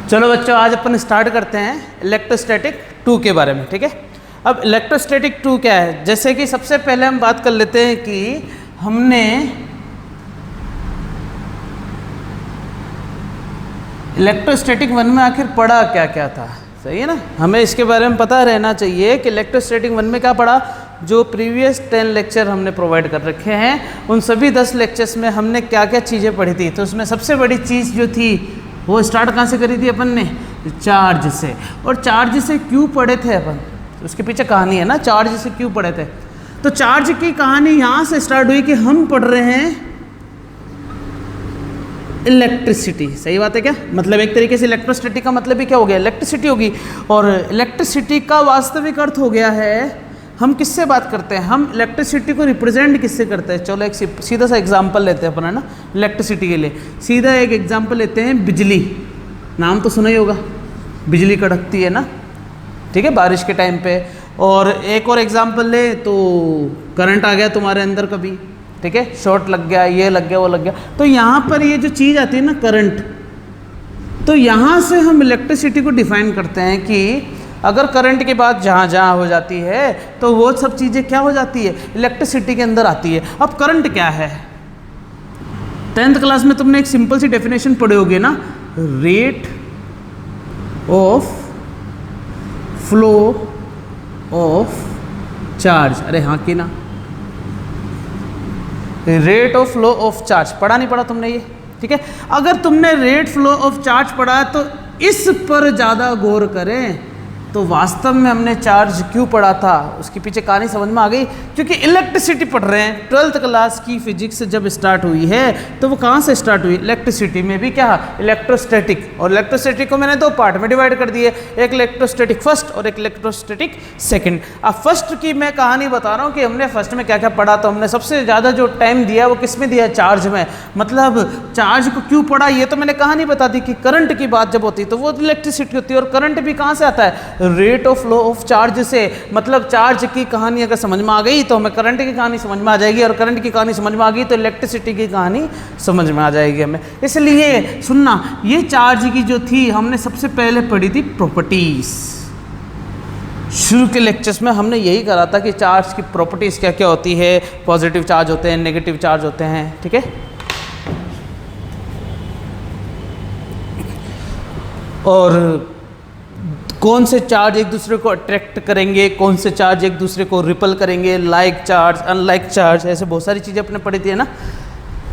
चलो बच्चों, आज अपन स्टार्ट करते हैं इलेक्ट्रोस्टैटिक 2 के बारे में। ठीक है, अब इलेक्ट्रोस्टैटिक 2 क्या है, जैसे कि सबसे पहले हम बात कर लेते हैं कि हमने इलेक्ट्रोस्टैटिक 1 में आखिर पढ़ा क्या क्या था। सही है ना, हमें इसके बारे में पता रहना चाहिए कि इलेक्ट्रोस्टैटिक 1 में क्या पढ़ा। जो प्रीवियस 10 लेक्चर हमने प्रोवाइड कर रखे हैं उन सभी 10 लेक्चर्स में हमने क्या क्या चीज़ें पढ़ी थी। तो उसमें सबसे बड़ी चीज़ जो थी वो स्टार्ट कहाँ से करी थी अपन ने, चार्ज से। और चार्ज से क्यों पढ़े थे अपन, उसके पीछे कहानी है ना, चार्ज से क्यों पढ़े थे। तो चार्ज की कहानी यहाँ से स्टार्ट हुई कि हम पढ़ रहे हैं इलेक्ट्रिसिटी। सही बात है क्या, मतलब एक तरीके से इलेक्ट्रोस्टैटिक का मतलब भी क्या हो गया, इलेक्ट्रिसिटी होगी। और इलेक्ट्रिसिटी का वास्तविक अर्थ हो गया है, हम किससे बात करते हैं, हम इलेक्ट्रिसिटी को रिप्रेजेंट किससे करते हैं। चलो एक सीधा सा एग्जांपल लेते हैं अपन, है ना, इलेक्ट्रिसिटी के लिए सीधा एक एग्जांपल लेते हैं। बिजली, नाम तो सुना ही होगा, बिजली कड़कती है ना, ठीक है, बारिश के टाइम पे। और एक और एग्जांपल ले तो करंट आ गया तुम्हारे अंदर कभी, ठीक है, शॉर्ट लग गया, ये लग गया, वो लग गया। तो यहाँ पर ये जो चीज़ आती है ना करंट, तो यहाँ से हम इलेक्ट्रिसिटी को डिफाइन करते हैं कि अगर करंट की बात जहाँ जहाँ हो जाती है तो वो सब चीज़ें क्या हो जाती है, इलेक्ट्रिसिटी के अंदर आती है। अब करंट क्या है, 10th क्लास में तुमने एक सिंपल सी डेफिनेशन पढ़े होगे ना, rate of flow of charge. अरे हाँ कि ना, rate of flow of charge पढ़ा नहीं पढ़ा तुमने ये, ठीक है। अगर तुमने रेट फ्लो ऑफ चार्ज पढ़ा है तो इस पर ज़्यादा गौर करें तो वास्तव में हमने चार्ज क्यों पढ़ा था उसके पीछे कहानी समझ में आ गई। क्योंकि इलेक्ट्रिसिटी पढ़ रहे हैं, 12th क्लास की फिजिक्स जब स्टार्ट हुई है तो वो कहाँ से स्टार्ट हुई, इलेक्ट्रिसिटी में भी क्या, इलेक्ट्रोस्टैटिक। और इलेक्ट्रोस्टैटिक को मैंने 2 पार्ट में डिवाइड कर दिए, एक इलेक्ट्रोस्टैटिक फर्स्ट और एक इलेक्ट्रोस्टैटिक सेकंड। अब फर्स्ट की मैं कहानी बता रहा हूँ कि हमने फर्स्ट में क्या क्या पढ़ा। तो हमने सबसे ज़्यादा जो टाइम दिया वो किस में दिया, चार्ज में। मतलब चार्ज को क्यों पढ़ा ये तो मैंने कहानी बता दी कि करंट की बात जब होती है तो वो इलेक्ट्रिसिटी होती है। और करंट भी कहाँ से आता है, rate of flow of charge से। मतलब चार्ज की कहानी अगर समझ में आ गई तो हमें करंट की कहानी समझ में आ जाएगी, और करंट की कहानी समझ में आ गई तो इलेक्ट्रिसिटी की कहानी समझ में आ जाएगी हमें। इसलिए सुनना, ये चार्ज की जो थी हमने सबसे पहले पढ़ी थी प्रॉपर्टीज। शुरू के लेक्चर्स में हमने यही करा था कि चार्ज की प्रॉपर्टीज क्या क्या होती है, पॉजिटिव चार्ज होते हैं, नेगेटिव चार्ज होते हैं, ठीक है। और कौन से चार्ज एक दूसरे को अट्रैक्ट करेंगे, कौन से चार्ज एक दूसरे को रिपल करेंगे, लाइक चार्ज, अनलाइक चार्ज, ऐसे बहुत सारी चीज़ें अपने पढ़ी थी, है ना।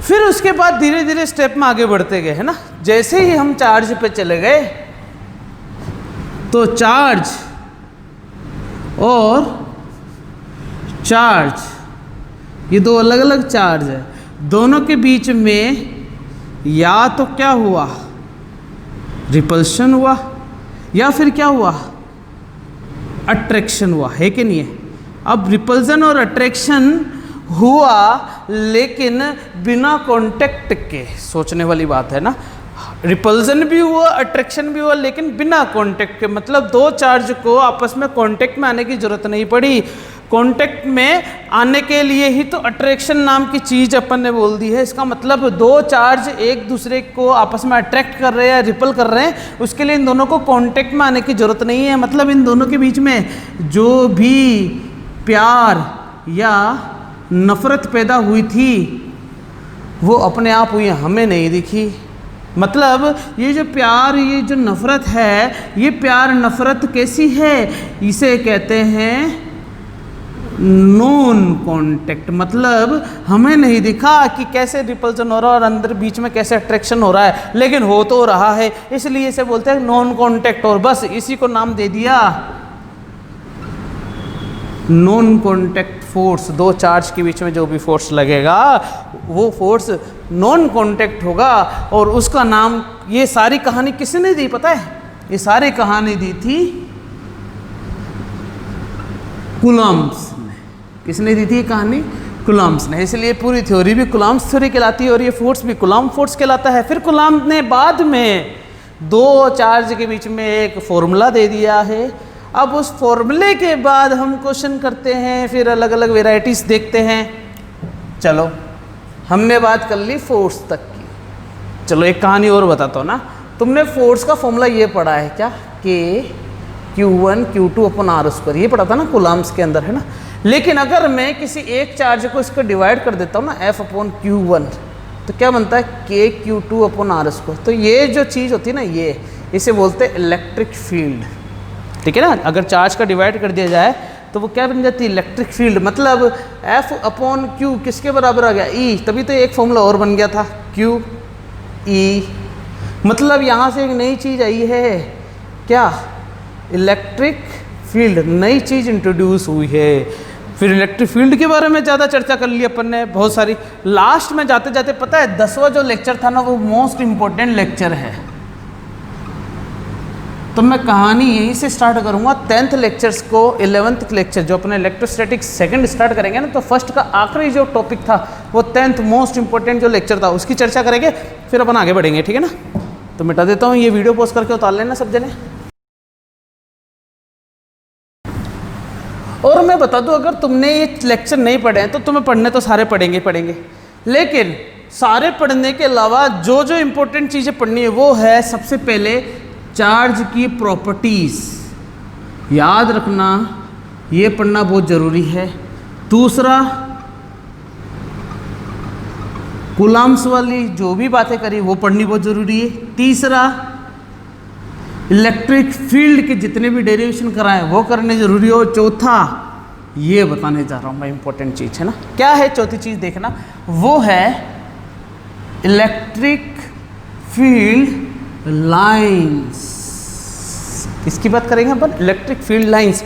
फिर उसके बाद धीरे धीरे स्टेप में आगे बढ़ते गए, है ना। जैसे ही हम चार्ज पे चले गए तो चार्ज और चार्ज ये 2 अलग अलग चार्ज है, दोनों के बीच में या तो क्या हुआ, रिपल्शन हुआ, या फिर क्या हुआ, अट्रैक्शन हुआ, है कि नहीं है। अब रिपल्सन और अट्रैक्शन हुआ लेकिन बिना कांटेक्ट के, सोचने वाली बात है ना। रिपल्सन भी हुआ, अट्रैक्शन भी हुआ, लेकिन बिना कांटेक्ट के। मतलब 2 चार्ज को आपस में कांटेक्ट में आने की जरूरत नहीं पड़ी। कांटेक्ट में आने के लिए ही तो अट्रैक्शन नाम की चीज़ अपन ने बोल दी है। इसका मतलब 2 चार्ज एक दूसरे को आपस में अट्रैक्ट कर रहे हैं या रिपल कर रहे हैं, उसके लिए इन दोनों को कांटेक्ट में आने की जरूरत नहीं है। मतलब इन दोनों के बीच में जो भी प्यार या नफरत पैदा हुई थी वो अपने आप हुई, हमें नहीं दिखी। मतलब ये जो प्यार, ये जो नफरत है, ये प्यार नफरत कैसी है, इसे कहते हैं नॉन कांटेक्ट। मतलब हमें नहीं दिखा कि कैसे रिपल्सन हो रहा है और अंदर बीच में कैसे अट्रैक्शन हो रहा है, लेकिन हो तो रहा है, इसलिए इसे बोलते हैं नॉन कांटेक्ट। और बस इसी को नाम दे दिया नॉन कांटेक्ट फोर्स। 2 चार्ज के बीच में जो भी फोर्स लगेगा वो फोर्स नॉन कांटेक्ट होगा, और उसका नाम, ये सारी कहानी किसने दी पता है, ये सारी कहानी दी थी कूलम्ब्स ने। किसने दी थी ये कहानी, कूलम्ब्स ने। इसलिए पूरी थ्योरी भी कूलम्ब्स थ्योरी कहलाती है और ये फोर्स भी कूलम्ब फोर्स कहलाता है। फिर कूलम्ब ने बाद में 2 चार्ज के बीच में एक फॉर्मूला दे दिया है। अब उस फॉर्मूले के बाद हम क्वेश्चन करते हैं, फिर अलग अलग वेराइटीज़ देखते हैं। चलो हमने बात कर ली फोर्स तक की, चलो एक कहानी और बताता हूँ ना। तुमने फोर्स का फॉर्मूला ये पढ़ा है क्या, के Q1 Q2 upon are square, ये पढ़ा था ना कूलम्ब्स के अंदर, है ना। लेकिन अगर मैं किसी एक चार्ज को इसको डिवाइड कर देता हूँ ना F अपॉन Q1, तो क्या बनता है के Q2 अपॉन आर स्क्वायर। तो ये जो चीज़ होती है ना, ये इसे बोलते हैं इलेक्ट्रिक फील्ड, ठीक है ना। अगर चार्ज का डिवाइड कर दिया जाए तो वो क्या बन जाती है, इलेक्ट्रिक फील्ड। मतलब F अपॉन Q किसके बराबर आ गया, E, तभी तो एक फॉर्मूला और बन गया था Q E। मतलब यहाँ से एक नई चीज़ आई है, क्या, इलेक्ट्रिक फील्ड, नई चीज़ इंट्रोड्यूस हुई है। फिर इलेक्ट्रिक फील्ड के बारे में ज़्यादा चर्चा कर ली अपन ने बहुत सारी। लास्ट में जाते जाते पता है 10वां जो लेक्चर था ना, वो मोस्ट इम्पोर्टेंट लेक्चर है। तो मैं कहानी यहीं से स्टार्ट करूंगा। 10th लेक्चर्स को 11th लेक्चर जो अपने इलेक्ट्रोस्टैटिक सेकंड स्टार्ट करेंगे ना, तो फर्स्ट का आखिरी जो टॉपिक था वो 10th मोस्ट इंपॉर्टेंट जो लेक्चर था उसकी चर्चा करेंगे, फिर अपन आगे बढ़ेंगे, ठीक है ना। तो मिटा देता हूँ, ये वीडियो पोस्ट करके उतार लेना सब जने। और मैं बता दूं, अगर तुमने ये लेक्चर नहीं पढ़े हैं तो तुम्हें पढ़ने तो सारे पढ़ेंगे, लेकिन सारे पढ़ने के अलावा जो जो इंपॉर्टेंट चीज़ें पढ़नी है वो है सबसे पहले चार्ज की प्रॉपर्टीज, याद रखना, ये पढ़ना बहुत ज़रूरी है। दूसरा, कूलम्ब्स वाली जो भी बातें करी वो पढ़नी बहुत ज़रूरी है। तीसरा, इलेक्ट्रिक फील्ड के जितने भी डेरिवेशन कराएं वो करने ज़रूरी हो। चौथा, ये बताने जा रहा हूँ मैं, इंपॉर्टेंट चीज़ है ना। क्या है चौथी चीज़ देखना, वो है इलेक्ट्रिक फील्ड लाइंस। किसकी बात करेंगे अपन, इलेक्ट्रिक फील्ड लाइंस।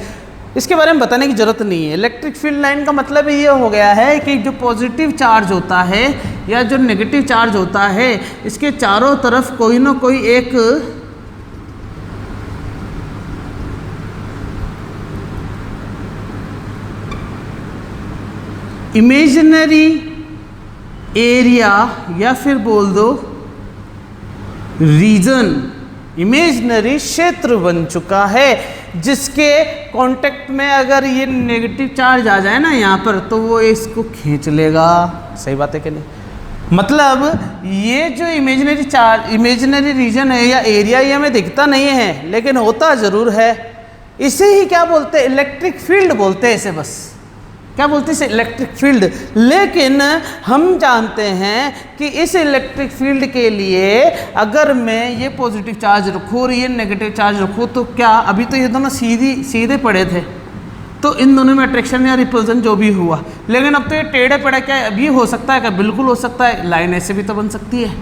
इसके बारे में बताने की जरूरत नहीं है। इलेक्ट्रिक फील्ड लाइन का मतलब ये हो गया है कि जो पॉजिटिव चार्ज होता है या जो नेगेटिव चार्ज होता है, इसके चारों तरफ कोई ना कोई एक इमेजिनरी एरिया या फिर बोल दो रीजन, इमेजिनरी क्षेत्र बन चुका है, जिसके कांटेक्ट में अगर ये नेगेटिव चार्ज आ जाए ना यहाँ पर, तो वो इसको खींच लेगा। सही बात है कि नहीं? मतलब ये जो इमेजिनरी चार्ज, इमेजिनरी रीजन है या एरिया, ये हमें दिखता नहीं है लेकिन होता ज़रूर है। इसे ही क्या बोलते हैं, इलेक्ट्रिक फील्ड बोलते हैं इसे। बस क्या बोलते हैं इसे, इलेक्ट्रिक फील्ड। लेकिन हम जानते हैं कि इस इलेक्ट्रिक फील्ड के लिए अगर मैं ये पॉजिटिव चार्ज रखूँ और ये नेगेटिव चार्ज रखूँ तो क्या, अभी तो ये दोनों सीधे पड़े थे तो इन दोनों में अट्रैक्शन या रिपल्सन जो भी हुआ, लेकिन अब तो ये टेढ़े पड़े। क्या अभी हो सकता है, क्या बिल्कुल हो सकता है। लाइन ऐसे भी तो बन सकती है,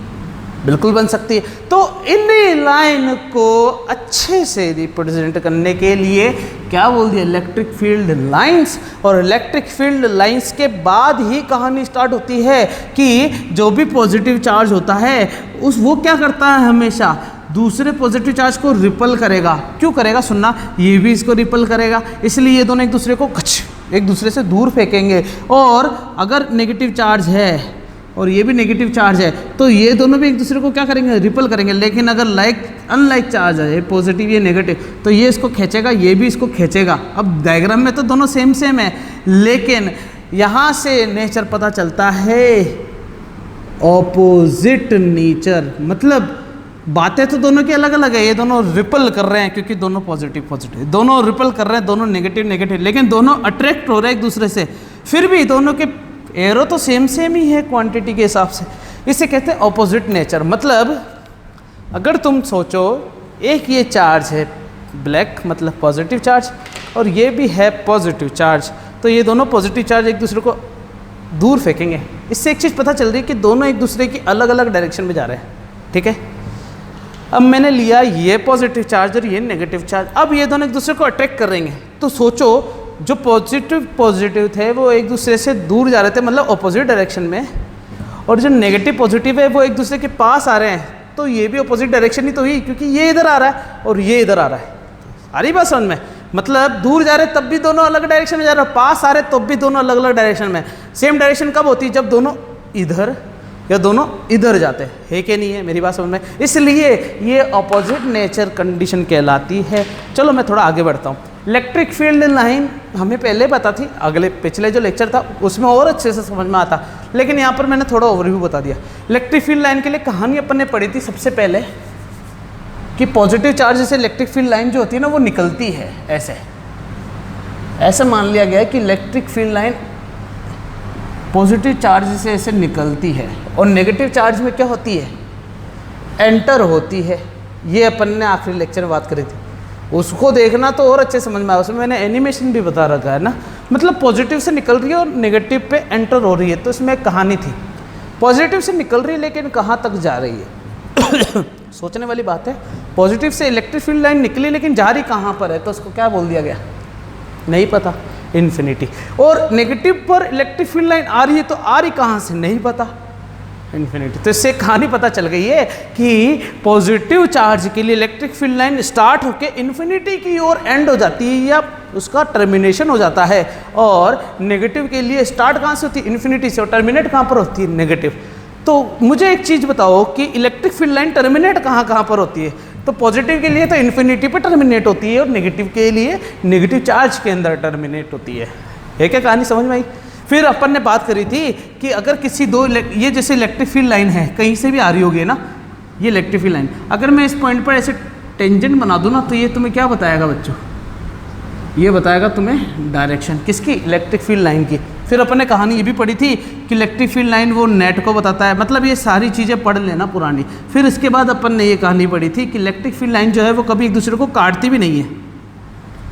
बिल्कुल बन सकती है। तो इन लाइन को अच्छे से रिप्रेजेंट करने के लिए क्या बोल दिया, इलेक्ट्रिक फील्ड लाइंस। और इलेक्ट्रिक फील्ड लाइंस के बाद ही कहानी स्टार्ट होती है कि जो भी पॉजिटिव चार्ज होता है वो क्या करता है, हमेशा दूसरे पॉजिटिव चार्ज को रिपल करेगा। क्यों करेगा, सुनना, ये भी इसको रिपल करेगा, इसलिए ये दोनों एक दूसरे को एक दूसरे से दूर फेंकेंगे। और अगर नेगेटिव चार्ज है और ये भी नेगेटिव चार्ज है तो ये दोनों भी एक दूसरे को क्या करेंगे, रिपल करेंगे। लेकिन अगर अनलाइक चार्ज है, पॉजिटिव ये नेगेटिव, तो ये इसको खींचेगा, ये भी इसको खींचेगा। अब डायग्राम में तो दोनों सेम है, लेकिन यहाँ से नेचर पता चलता है ऑपोजिट नेचर। मतलब बातें तो दोनों की अलग अलग है, ये दोनों रिपल कर रहे हैं क्योंकि दोनों पॉजिटिव, दोनों रिपल कर रहे हैं, दोनों नेगेटिव, लेकिन दोनों अट्रैक्ट हो रहे हैं एक दूसरे से। फिर भी दोनों के एरो तो सेम ही है क्वांटिटी के हिसाब से। इसे कहते हैं ऑपोजिट नेचर। मतलब अगर तुम सोचो, एक ये चार्ज है ब्लैक, मतलब पॉजिटिव चार्ज, और ये भी है पॉजिटिव चार्ज, तो ये दोनों पॉजिटिव चार्ज एक दूसरे को दूर फेंकेंगे। इससे एक चीज़ पता चल रही है कि दोनों एक दूसरे की अलग अलग डायरेक्शन में जा रहे हैं, ठीक है। अब मैंने लिया ये पॉजिटिव चार्ज और ये नेगेटिव चार्ज, अब ये दोनों एक दूसरे को अट्रैक्ट कर रहेंगे। तो सोचो, जो पॉजिटिव थे वो एक दूसरे से दूर जा रहे थे, मतलब ऑपोजिट डायरेक्शन में, और जो नेगेटिव पॉजिटिव है वो एक दूसरे के पास आ रहे हैं। तो ये भी ऑपोजिट डायरेक्शन ही तो हुई, क्योंकि ये इधर आ रहा है और ये इधर आ रहा है। आ रही बात समझ में? मतलब दूर जा रहे तब भी दोनों अलग डायरेक्शन में जा रहे हैं, पास आ रहे तब भी दोनों अलग अलग डायरेक्शन में। सेम डायरेक्शन कब होती है, जब दोनों इधर या दोनों इधर जाते हैं, है कि नहीं है? मेरी बात समझ में? इसलिए ये ऑपोजिट नेचर कंडीशन कहलाती है। चलो मैं थोड़ा आगे बढ़ता हूँ। इलेक्ट्रिक फील्ड लाइन हमें पहले पता थी, पिछले जो लेक्चर था उसमें और अच्छे से समझ में आता, लेकिन यहाँ पर मैंने थोड़ा ओवरव्यू बता दिया। इलेक्ट्रिक फील्ड लाइन के लिए कहानी अपन ने पढ़ी थी सबसे पहले, कि पॉजिटिव चार्ज से इलेक्ट्रिक फील्ड लाइन जो होती है ना वो निकलती है ऐसे, ऐसे मान लिया गया है कि electric field line positive charge से ऐसे निकलती है और नेगेटिव चार्ज में क्या होती है, एंटर होती है। ये अपन ने आखिरी लेक्चर में बात करी थी, उसको देखना तो और अच्छे समझ में आया, उसमें मैंने एनिमेशन भी बता रखा है ना। मतलब पॉजिटिव से निकल रही है और नेगेटिव पे एंटर हो रही है, तो इसमें एक कहानी थी, पॉजिटिव से निकल रही है लेकिन कहाँ तक जा रही है सोचने वाली बात है। पॉजिटिव से इलेक्ट्रिक फील्ड लाइन निकली लेकिन जा रही कहाँ पर है, तो उसको क्या बोल दिया गया, नहीं पता, इन्फिनिटी। और नेगेटिव पर इलेक्ट्रिक फील्ड लाइन आ रही है तो आ रही कहाँ से, नहीं पता, इन्फिनिटी। तो इससे कहानी पता चल गई है कि पॉजिटिव चार्ज के लिए इलेक्ट्रिक फील्ड लाइन स्टार्ट होकर इन्फिनिटी की ओर एंड हो जाती है या उसका टर्मिनेशन हो जाता है, और नेगेटिव के लिए स्टार्ट कहाँ से होती है, इन्फिनिटी से, और टर्मिनेट कहाँ पर होती है, नेगेटिव। तो मुझे एक चीज़ बताओ कि इलेक्ट्रिक फील्ड लाइन टर्मिनेट कहाँ पर होती है, तो पॉजिटिव के लिए तो इन्फिनिटी पे टर्मिनेट होती है और नेगेटिव के लिए नेगेटिव चार्ज के अंदर टर्मिनेट होती है। क्या कहानी समझ में आई। फिर अपन ने बात करी थी कि अगर किसी दो, ये जैसे इलेक्ट्रिक फील्ड लाइन है कहीं से भी आ रही होगी ना, ये इलेक्ट्रिक फील्ड लाइन, अगर मैं इस पॉइंट पर ऐसे टेंजेंट बना दूँ ना, तो ये तुम्हें क्या बताएगा बच्चों, ये बताएगा तुम्हें डायरेक्शन किसकी, इलेक्ट्रिक फील्ड लाइन की। फिर अपन ने कहानी ये भी पढ़ी थी कि इलेक्ट्रिक फील्ड लाइन वो नेट को बताता है, मतलब ये सारी चीज़ें पढ़ लेना पुरानी। फिर इसके बाद अपन ने ये कहानी पढ़ी थी कि इलेक्ट्रिक फील्ड लाइन जो है वो कभी एक दूसरे को काटती भी नहीं है,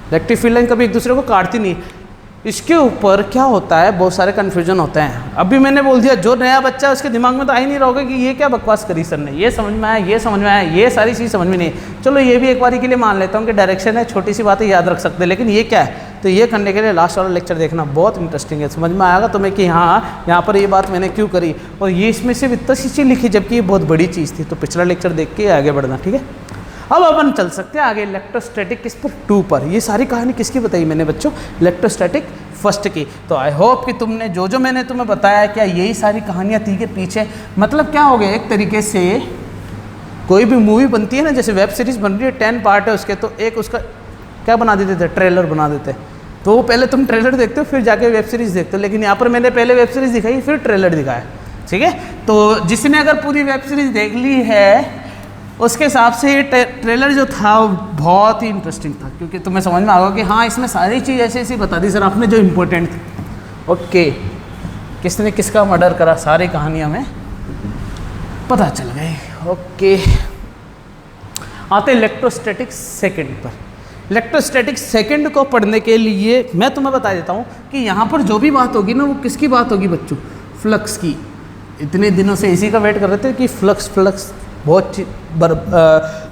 इलेक्ट्रिक फील्ड लाइन कभी एक दूसरे को काटती नहीं है। इसके ऊपर क्या होता है, बहुत सारे कन्फ्यूजन होते हैं। अभी मैंने बोल दिया, जो नया बच्चा है उसके दिमाग में तो आ ही नहीं रहा होगा कि ये क्या बकवास करी सर ने, ये समझ में आया, ये समझ में आया, ये सारी चीज़ समझ में नहीं है। चलो ये भी एक बारी के लिए मान लेता हूँ कि डायरेक्शन है, छोटी सी बातें याद रख सकते हैं, लेकिन ये क्या है, तो ये करने के लिए लास्ट वाला लेक्चर देखना, बहुत इंटरेस्टिंग है, समझ में आएगा तुम्हें कि हाँ यहाँ पर ये बात मैंने क्यों करी, और ये इसमें सिर्फ इतना सी चीज़ लिखी जबकि ये बहुत बड़ी चीज़ थी। तो पिछला लेक्चर देख के आगे बढ़ना, ठीक है। अब अपन चल सकते हैं आगे इलेक्ट्रोस्टैटिक किस पर, 2 पर। ये सारी कहानी किसकी बताई मैंने बच्चों, इलेक्ट्रोस्टैटिक फर्स्ट की। तो आई होप कि तुमने जो मैंने तुम्हें बताया, क्या यही सारी कहानियाँ थी के पीछे, मतलब क्या हो गया, एक तरीके से कोई भी मूवी बनती है ना, जैसे वेब सीरीज़ बन रही है, 10 पार्ट है उसके, तो एक उसका क्या बना देते थे, ट्रेलर बना देते। तो वो पहले तुम ट्रेलर देखते हो फिर जाके वेब सीरीज़ देखते हो, लेकिन यहाँ पर मैंने पहले वेब सीरीज़ दिखाई फिर ट्रेलर दिखाया, ठीक है। तो जिसने अगर पूरी वेब सीरीज़ देख ली है उसके हिसाब से ये ट्रेलर जो था वो बहुत ही इंटरेस्टिंग था, क्योंकि तुम्हें समझ में आएगा कि हाँ इसमें सारी चीज़ ऐसी ऐसी बता दी सर आपने जो इम्पोर्टेंट थी। ओके, किसने किसका मर्डर करा, सारी कहानियाँ में पता चल गई। ओके, आते इलेक्ट्रोस्टैटिक सेकंड पर। इलेक्ट्रोस्टैटिक सेकंड को पढ़ने के लिए मैं तुम्हें बता देता हूँ कि यहाँ पर जो भी बात होगी ना वो किसकी बात होगी बच्चों, फ्लक्स की। इतने दिनों से इसी का वेट कर रहे थे कि फ्लक्स बहुत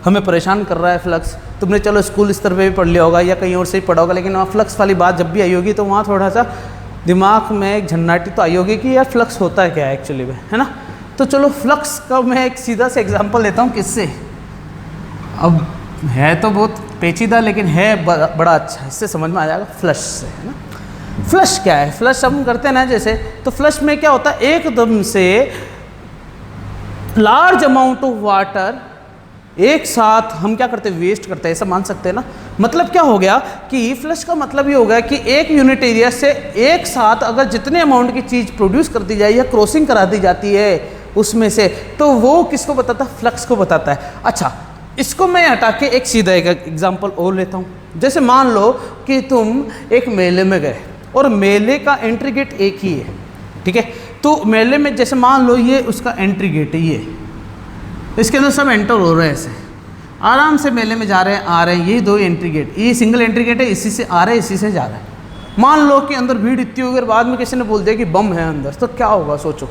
हमें परेशान कर रहा है फ्लक्स। तुमने चलो स्कूल स्तर पे भी पढ़ लिया होगा या कहीं और से ही पढ़ा होगा, लेकिन वहाँ फ्लक्स वाली बात जब भी आई होगी तो वहाँ थोड़ा सा दिमाग में एक झन्नाटी तो आई होगी कि यार फ्लक्स होता है क्या है एक्चुअली में, है ना। तो चलो फ्लक्स का मैं एक सीधा सा एग्जांपल लेता हूँ, किससे, अब है तो बहुत पेचीदा लेकिन है बड़ा अच्छा, इससे समझ में आ जाएगा, फ्लश से, है ना। फ्लश क्या है, फ्लश हम करते हैं ना जैसे, तो फ्लश में क्या होता है, एकदम से लार्ज अमाउंट ऑफ वाटर एक साथ हम क्या करते हैं, वेस्ट करते हैं, ऐसा मान सकते हैं ना। मतलब क्या हो गया कि फ्लश का मतलब ये हो गया कि एक यूनिट एरिया से एक साथ अगर जितने अमाउंट की चीज़ प्रोड्यूस कर दी जाए या क्रॉसिंग करा दी जाती है उसमें से, तो वो किसको बताता है, फ्लक्स को बताता है। अच्छा, इसको मैं हटा के एक सीधा एक एग्जाम्पल और लेता हूँ। जैसे मान लो कि तुम एक मेले में गए और मेले का एंट्री गेट एक ही है, ठीक है। तो मेले में जैसे मान लो ये उसका एंट्री गेट है, ये इसके अंदर सब एंटर हो रहे हैं, ऐसे आराम से मेले में जा रहे हैं आ रहे हैं, ये 2 एंट्री गेट, ये सिंगल एंट्री गेट है, इसी से आ रहे हैं इसी से जा रहे हैं। मान लो कि अंदर भीड़ इतनी होगी, बाद में किसी ने बोल दिया कि बम है अंदर, तो क्या होगा सोचो।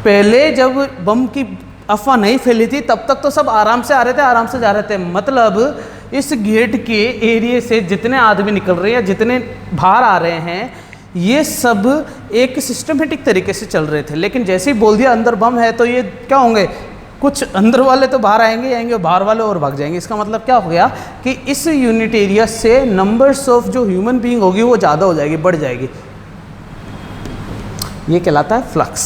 पहले जब बम की अफवाह नहीं फैली थी तब तक तो सब आराम से आ रहे थे, आराम से जा रहे थे। मतलब इस गेट के एरिया से जितने आदमी निकल रहे हैं, जितने बाहर आ रहे हैं, ये सब एक सिस्टमेटिक तरीके से चल रहे थे। लेकिन जैसे ही बोल दिया अंदर बम है तो ये क्या होंगे, कुछ अंदर वाले तो बाहर आएंगे और बाहर वाले और भाग जाएंगे। इसका मतलब क्या हो गया कि इस यूनिट एरिया से नंबर्स ऑफ जो ह्यूमन बीइंग होगी वो ज़्यादा हो जाएगी, बढ़ जाएगी। ये कहलाता है फ्लक्स।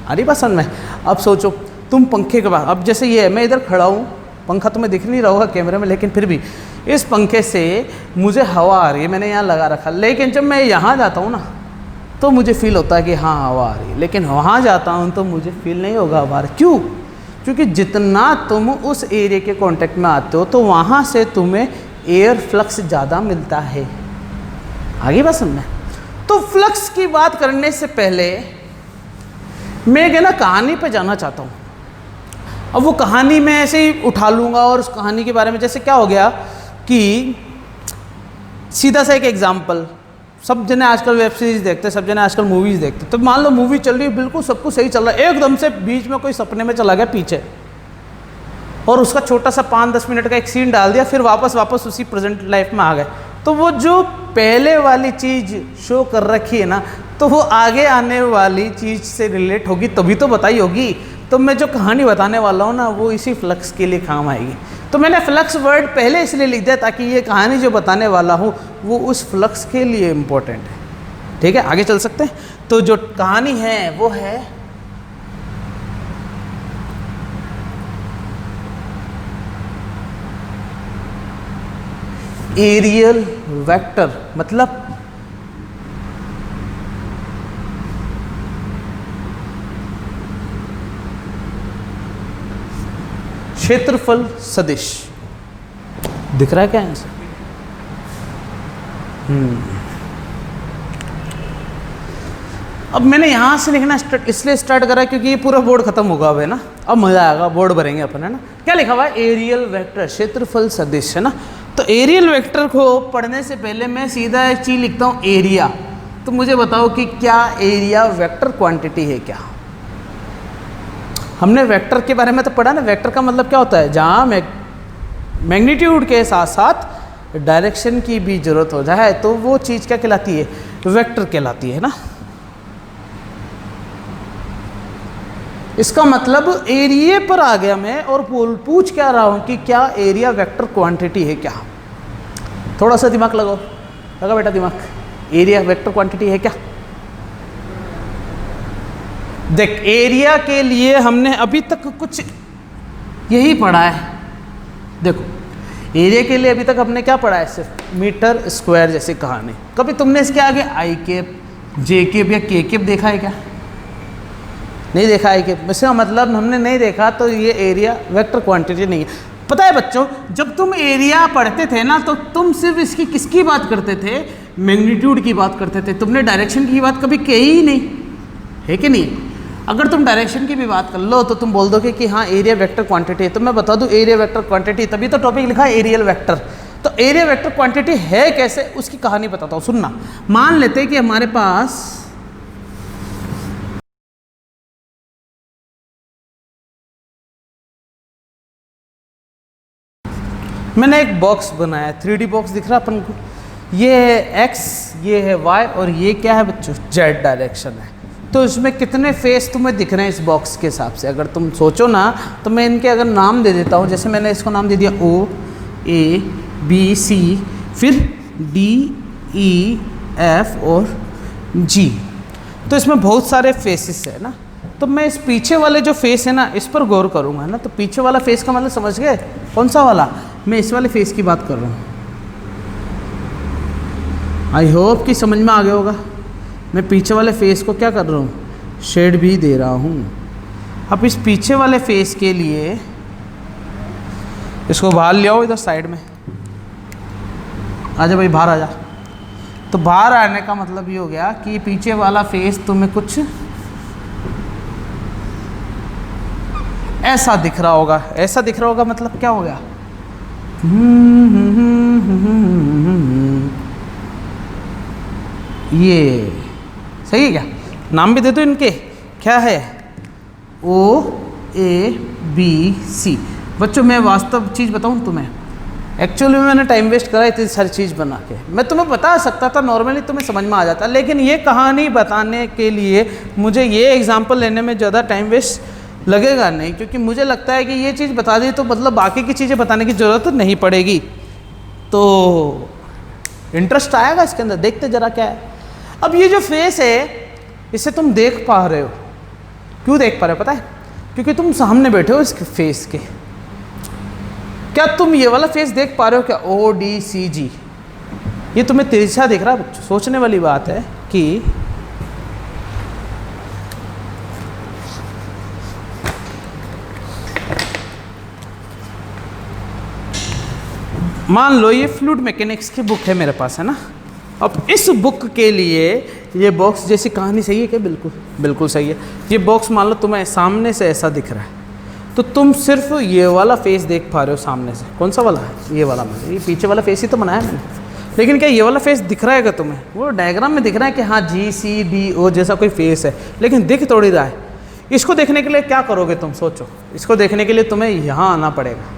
अरे बात समझ में। अब सोचो तुम पंखे के बाद, अब जैसे ये है, मैं इधर खड़ा हूँ, पंखा तुम्हें दिख नहीं रहा होगा कैमरे में, लेकिन फिर भी इस पंखे से मुझे हवा आ रही है, मैंने यहाँ लगा रखा। लेकिन जब मैं यहाँ जाता हूँ ना तो मुझे फील होता है कि हाँ हवा आ रही है, लेकिन वहाँ जाता हूँ तो मुझे फील नहीं होगा हवा आ रही। क्यों? क्योंकि जितना तुम उस एरिया के कांटेक्ट में आते हो तो वहाँ से तुम्हें एयर फ्लक्स ज़्यादा मिलता है। आगे बात समझना। तो फ्लक्स की बात करने से पहले मैं एक ना कहानी पे जाना चाहता हूँ। अब वो कहानी मैं ऐसे ही उठा लूँगा और उस कहानी के बारे में, जैसे क्या हो गया कि सीधा सा एक एग्जाम्पल, सब जने आजकल वेब सीरीज़ देखते हैं, सब जने आजकल मूवीज़ देखते हैं। तो मान लो मूवी चल रही है, बिल्कुल सब कुछ सही चल रहा है, एकदम से बीच में कोई सपने में चला गया पीछे और उसका छोटा सा 5-10 मिनट का एक सीन डाल दिया, फिर वापस उसी प्रेजेंट लाइफ में आ गए। तो वो जो पहले वाली चीज़ शो कर रखी है ना, तो वो आगे आने वाली चीज़ से रिलेट होगी, तभी तो बताई होगी। तो मैं जो कहानी बताने वाला हूँ ना, वो इसी फ्लक्स के लिए काम आएगी। तो मैंने फ्लक्स वर्ड पहले इसलिए लिख दिया ताकि ये कहानी जो बताने वाला हूँ वो उस फ्लक्स के लिए इम्पोर्टेंट है। ठीक है, आगे चल सकते हैं। तो जो कहानी है वो है एरियल वेक्टर, मतलब क्षेत्रफल सदिश। दिख रहा है क्या आंसर? अब मैंने यहां से लिखना इसलिए स्टार्ट करा क्योंकि ये पूरा बोर्ड खत्म होगा अब, है ना। अब मजा आएगा, बोर्ड भरेंगे अपन, है ना। क्या लिखा हुआ है? एरियल वेक्टर, क्षेत्रफल सदिश, है ना। तो एरियल वेक्टर को पढ़ने से पहले मैं सीधा एक चीज लिखता हूं, एरिया। तो मुझे बताओ कि क्या एरिया वेक्टर क्वांटिटी है क्या? हमने वेक्टर के बारे में तो पढ़ा ना। वेक्टर का मतलब क्या होता है? जहाँ मैग्नीट्यूड के साथ साथ डायरेक्शन की भी जरूरत हो जाए तो वो चीज़ क्या कहलाती है? वेक्टर कहलाती है ना। इसका मतलब एरिया पर आ गया मैं और पूछ क्या रहा हूँ कि क्या एरिया वेक्टर क्वांटिटी है क्या? थोड़ा सा दिमाग लगाओ, लगा बेटा दिमाग। एरिया वेक्टर क्वांटिटी है क्या? देख, एरिया के लिए हमने अभी तक कुछ यही पढ़ा है। देखो, एरिया के लिए अभी तक हमने क्या पढ़ा है? सिर्फ मीटर स्क्वायर जैसी कहानी। कभी तुमने इसके आगे आई केप, जे केप या के केप देखा है क्या? नहीं देखा है केप। इसका मतलब हमने नहीं देखा तो ये एरिया वेक्टर क्वांटिटी नहीं है। पता है बच्चों, जब तुम एरिया पढ़ते थे ना तो तुम सिर्फ इसकी किसकी बात करते थे? मैग्नीट्यूड की बात करते थे। तुमने डायरेक्शन की बात कभी कही ही नहीं, है कि नहीं? अगर तुम डायरेक्शन की भी बात कर लो तो तुम बोल दोगे कि हाँ एरिया वेक्टर क्वांटिटी है। तो मैं बता दूं एरिया वेक्टर क्वांटिटी, तभी तो टॉपिक लिखा है एरियल वेक्टर। तो एरिया वेक्टर क्वांटिटी है कैसे, उसकी कहानी बताता हूँ, सुनना। मान लेते हैं कि हमारे पास मैंने एक बॉक्स बनाया है, 3D बॉक्स दिख रहा है अपन को। ये है x, ये है y और ये क्या है बच्चों? z डायरेक्शन है। तो इसमें कितने फेस तुम्हें दिख रहे हैं इस बॉक्स के हिसाब से? अगर तुम सोचो ना तो मैं इनके अगर नाम दे देता हूँ, जैसे मैंने इसको नाम दे दिया O A B C, फिर D E F और G। तो इसमें बहुत सारे फेसेस है ना। तो मैं इस पीछे वाले जो फेस है ना इस पर गौर करूँगा ना। तो पीछे वाला फेस का मतलब समझ गए? कौन सा वाला? मैं इस वाले फेस की बात कर रहा हूँ। आई होप कि समझ में आ गया होगा। मैं पीछे वाले फेस को क्या कर रहा हूँ? शेड भी दे रहा हूँ। अब इस पीछे वाले फेस के लिए इसको बाहर ले आओ, इधर साइड में आजा भाई, बाहर आजा। तो बाहर आने का मतलब ये हो गया कि पीछे वाला फेस तुम्हें कुछ ऐसा दिख रहा होगा। ऐसा दिख रहा होगा मतलब क्या हो गया? ये सही है क्या? नाम भी दे दो इनके, क्या है? O A B C। बच्चों मैं वास्तव चीज़ बताऊँ तुम्हें, एक्चुअली में मैंने टाइम वेस्ट करा इतनी सारी चीज़ बना के। मैं तुम्हें बता सकता था, नॉर्मली तुम्हें समझ में आ जाता, लेकिन ये कहानी बताने के लिए मुझे ये एग्जाम्पल लेने में ज़्यादा टाइम वेस्ट लगेगा नहीं, क्योंकि मुझे लगता है कि ये चीज़ बता दी तो मतलब बाकी की चीज़ें बताने की ज़रूरत नहीं पड़ेगी। तो इंटरेस्ट आएगा इसके अंदर, देखते ज़रा क्या है। अब ये जो फेस है इसे तुम देख पा रहे हो। क्यों देख पा रहे हो पता है? क्योंकि तुम सामने बैठे हो इसके फेस के। क्या तुम ये वाला फेस देख पा रहे हो क्या? O D C G, ये तुम्हें तिरछा दिख रहा है बच्चों। सोचने वाली बात है कि मान लो ये फ्लूइड मैकेनिक्स की बुक है मेरे पास, है ना। अब इस बुक के लिए ये बॉक्स जैसी कहानी सही है क्या? बिल्कुल बिल्कुल सही है। ये बॉक्स मान लो तुम्हें सामने से ऐसा दिख रहा है, तो तुम सिर्फ ये वाला फेस देख पा रहे हो सामने से। कौन सा वाला है? ये वाला। मैंने ये पीछे वाला फेस ही तो बनाया मैंने, लेकिन क्या ये वाला फेस दिख रहा है क्या तुम्हें? वो डायग्राम में दिख रहा है कि हाँ GCDO जैसा कोई फेस है, लेकिन दिख थोड़ी रहा है। इसको देखने के लिए क्या करोगे तुम? सोचो। इसको देखने के लिए तुम्हें यहाँ आना पड़ेगा,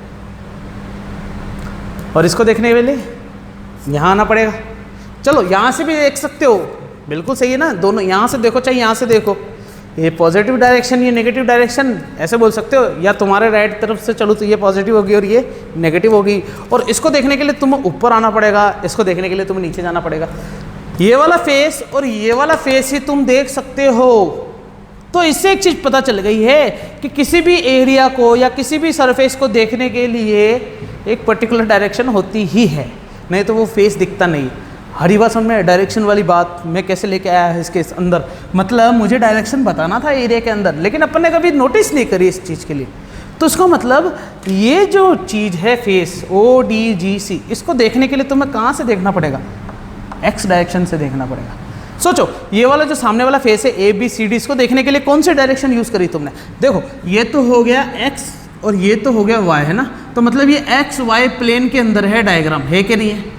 और इसको देखने के लिए यहाँ आना पड़ेगा। चलो यहाँ से भी देख सकते हो, बिल्कुल सही है ना। दोनों यहाँ से देखो चाहे यहाँ से देखो, ये पॉजिटिव डायरेक्शन ये नेगेटिव डायरेक्शन ऐसे बोल सकते हो, या तुम्हारे राइट तरफ से चलो तो ये पॉजिटिव होगी और ये नेगेटिव होगी। और इसको देखने के लिए तुम्हें ऊपर आना पड़ेगा, इसको देखने के लिए तुम्हें नीचे जाना पड़ेगा। ये वाला फेस और ये वाला फेस ही तुम देख सकते हो। तो इससे एक चीज़ पता चल गई है कि किसी भी एरिया को या किसी भी सरफेस को देखने के लिए एक पर्टिकुलर डायरेक्शन होती ही है, नहीं तो वो फेस दिखता नहीं। हरी बात समझ में? डायरेक्शन वाली बात मैं कैसे लेके आया है इसके अंदर, मतलब मुझे डायरेक्शन बताना था एरिया के अंदर, लेकिन अपन ने कभी नोटिस नहीं करी इस चीज़ के लिए। तो इसका मतलब ये जो चीज़ है फेस ODGC, इसको देखने के लिए तुम्हें कहाँ से देखना पड़ेगा? X डायरेक्शन से देखना पड़ेगा। सोचो ये वाला जो सामने वाला फेस है ABCD, इसको देखने के लिए कौन से डायरेक्शन यूज़ करी तुमने? देखो ये तो हो गया X और ये तो हो गया Y, है ना। तो मतलब ये XY प्लेन के अंदर है डायग्राम, है कि नहीं है?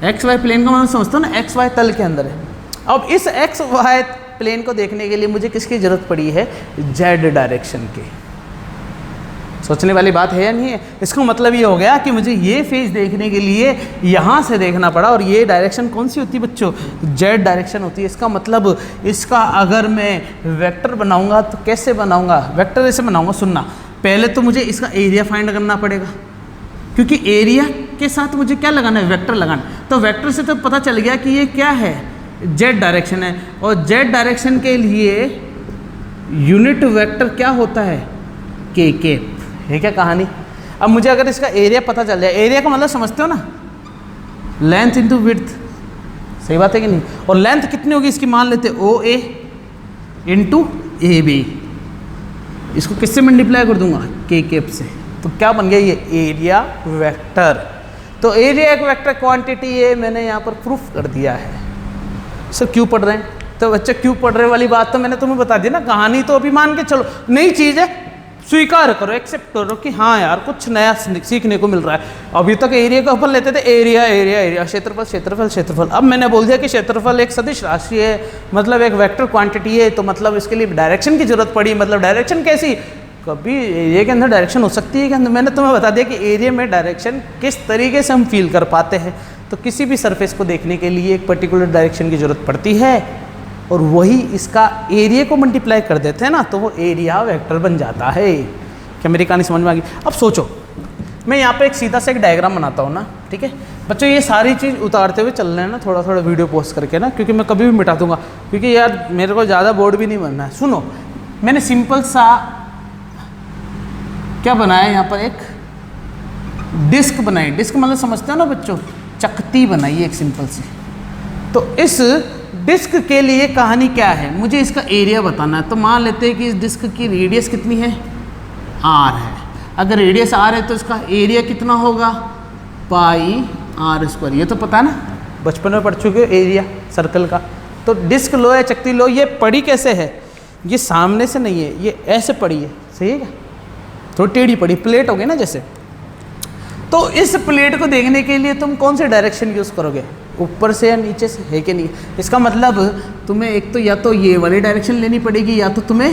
XY प्लेन का मतलब समझते हो ना, XY तल के अंदर है। अब इस XY प्लेन को देखने के लिए मुझे किसकी ज़रूरत पड़ी है? Z डायरेक्शन की। सोचने वाली बात है या नहीं है? इसका मतलब ये हो गया कि मुझे ये फेस देखने के लिए यहाँ से देखना पड़ा, और ये डायरेक्शन कौन सी होती है बच्चों? Z डायरेक्शन होती है। इसका मतलब इसका अगर मैं वेक्टर बनाऊँगा तो कैसे बनाऊँगा? वेक्टर ऐसे बनाऊँगा, सुनना। पहले तो मुझे इसका एरिया फाइंड करना पड़ेगा, क्योंकि एरिया के साथ मुझे क्या लगाना है? वेक्टर लगाना। तो वेक्टर से तो पता चल गया कि ये क्या है? Z डायरेक्शन है, और Z डायरेक्शन के लिए यूनिट वेक्टर क्या होता है? k है क्या कहानी? अब मुझे अगर इसका एरिया पता चल जाए, एरिया का मतलब समझते हो ना, लेंथ इंटू विड्थ, सही बात है कि नहीं? और लेंथ कितनी होगी इसकी? मान लेते OA इंटू AB। इसको किससे मल्टीप्लाई कर दूंगा? k से। तो क्या बन गया? ये एरिया वेक्टर। तो एरिया एक वेक्टर क्वांटिटी है, मैंने यहाँ पर प्रूफ कर दिया है। सर क्यों पढ़ रहे हैं? तो बच्चे क्यों पढ़ रहे वाली बात तो मैंने तुम्हें बता दी ना। कहानी तो अभी मान के चलो, नई चीज़ है, स्वीकार करो, एक्सेप्ट करो कि हाँ यार कुछ नया सीखने को मिल रहा है। अभी तक एरिया का ऊपर लेते थे, एरिया एरिया एरिया, क्षेत्रफल क्षेत्रफल क्षेत्रफल। अब मैंने बोल दिया कि क्षेत्रफल एक सदिश राशि है, मतलब एक वेक्टर क्वांटिटी है, तो मतलब इसके लिए डायरेक्शन की जरूरत पड़ी। मतलब डायरेक्शन कैसी? कभी एरिया के अंदर डायरेक्शन हो सकती है कि अंदर? मैंने तुम्हें बता दिया कि एरिया में डायरेक्शन किस तरीके से हम फील कर पाते हैं। तो किसी भी सरफेस को देखने के लिए एक पर्टिकुलर डायरेक्शन की जरूरत पड़ती है, और वही इसका एरिया को मल्टीप्लाई कर देते हैं ना, तो वो एरिया वेक्टर बन जाता है। क्या मेरी कहानी समझ में आ गई? अब सोचो, मैं यहाँ पे एक सीधा सा एक डायग्राम बनाता हूँ ना, ठीक है बच्चों। ये सारी चीज़ उतारते हुए चल रहे हैं ना, थोड़ा थोड़ा वीडियो पोस्ट करके ना, क्योंकि मैं कभी भी मिटा दूंगा, क्योंकि यार मेरे को ज़्यादा बोर्ड भी नहीं बनना है। सुनो, मैंने सिंपल सा क्या बनाया, यहाँ पर एक डिस्क बनाई। डिस्क मतलब समझते हो ना बच्चों, चकती बनाई एक सिंपल सी। तो इस डिस्क के लिए कहानी क्या है? मुझे इसका एरिया बताना है। तो मान लेते हैं कि इस डिस्क की रेडियस कितनी है? R है। अगर रेडियस R है तो इसका एरिया कितना होगा? πr²। ये तो पता है ना, बचपन में पढ़ चुके हो एरिया सर्कल का। तो डिस्क लो या चकती लो, ये पड़ी कैसे है? ये सामने से नहीं है, ये ऐसे पड़ी है, सही है क्या? थोड़ी टेढ़ी पड़ी, प्लेट हो गई ना जैसे। तो इस प्लेट को देखने के लिए तुम कौन से डायरेक्शन यूज़ करोगे? ऊपर से या नीचे से, है कि नहीं? इसका मतलब तुम्हें एक तो या तो ये वाली डायरेक्शन लेनी पड़ेगी, या तो तुम्हें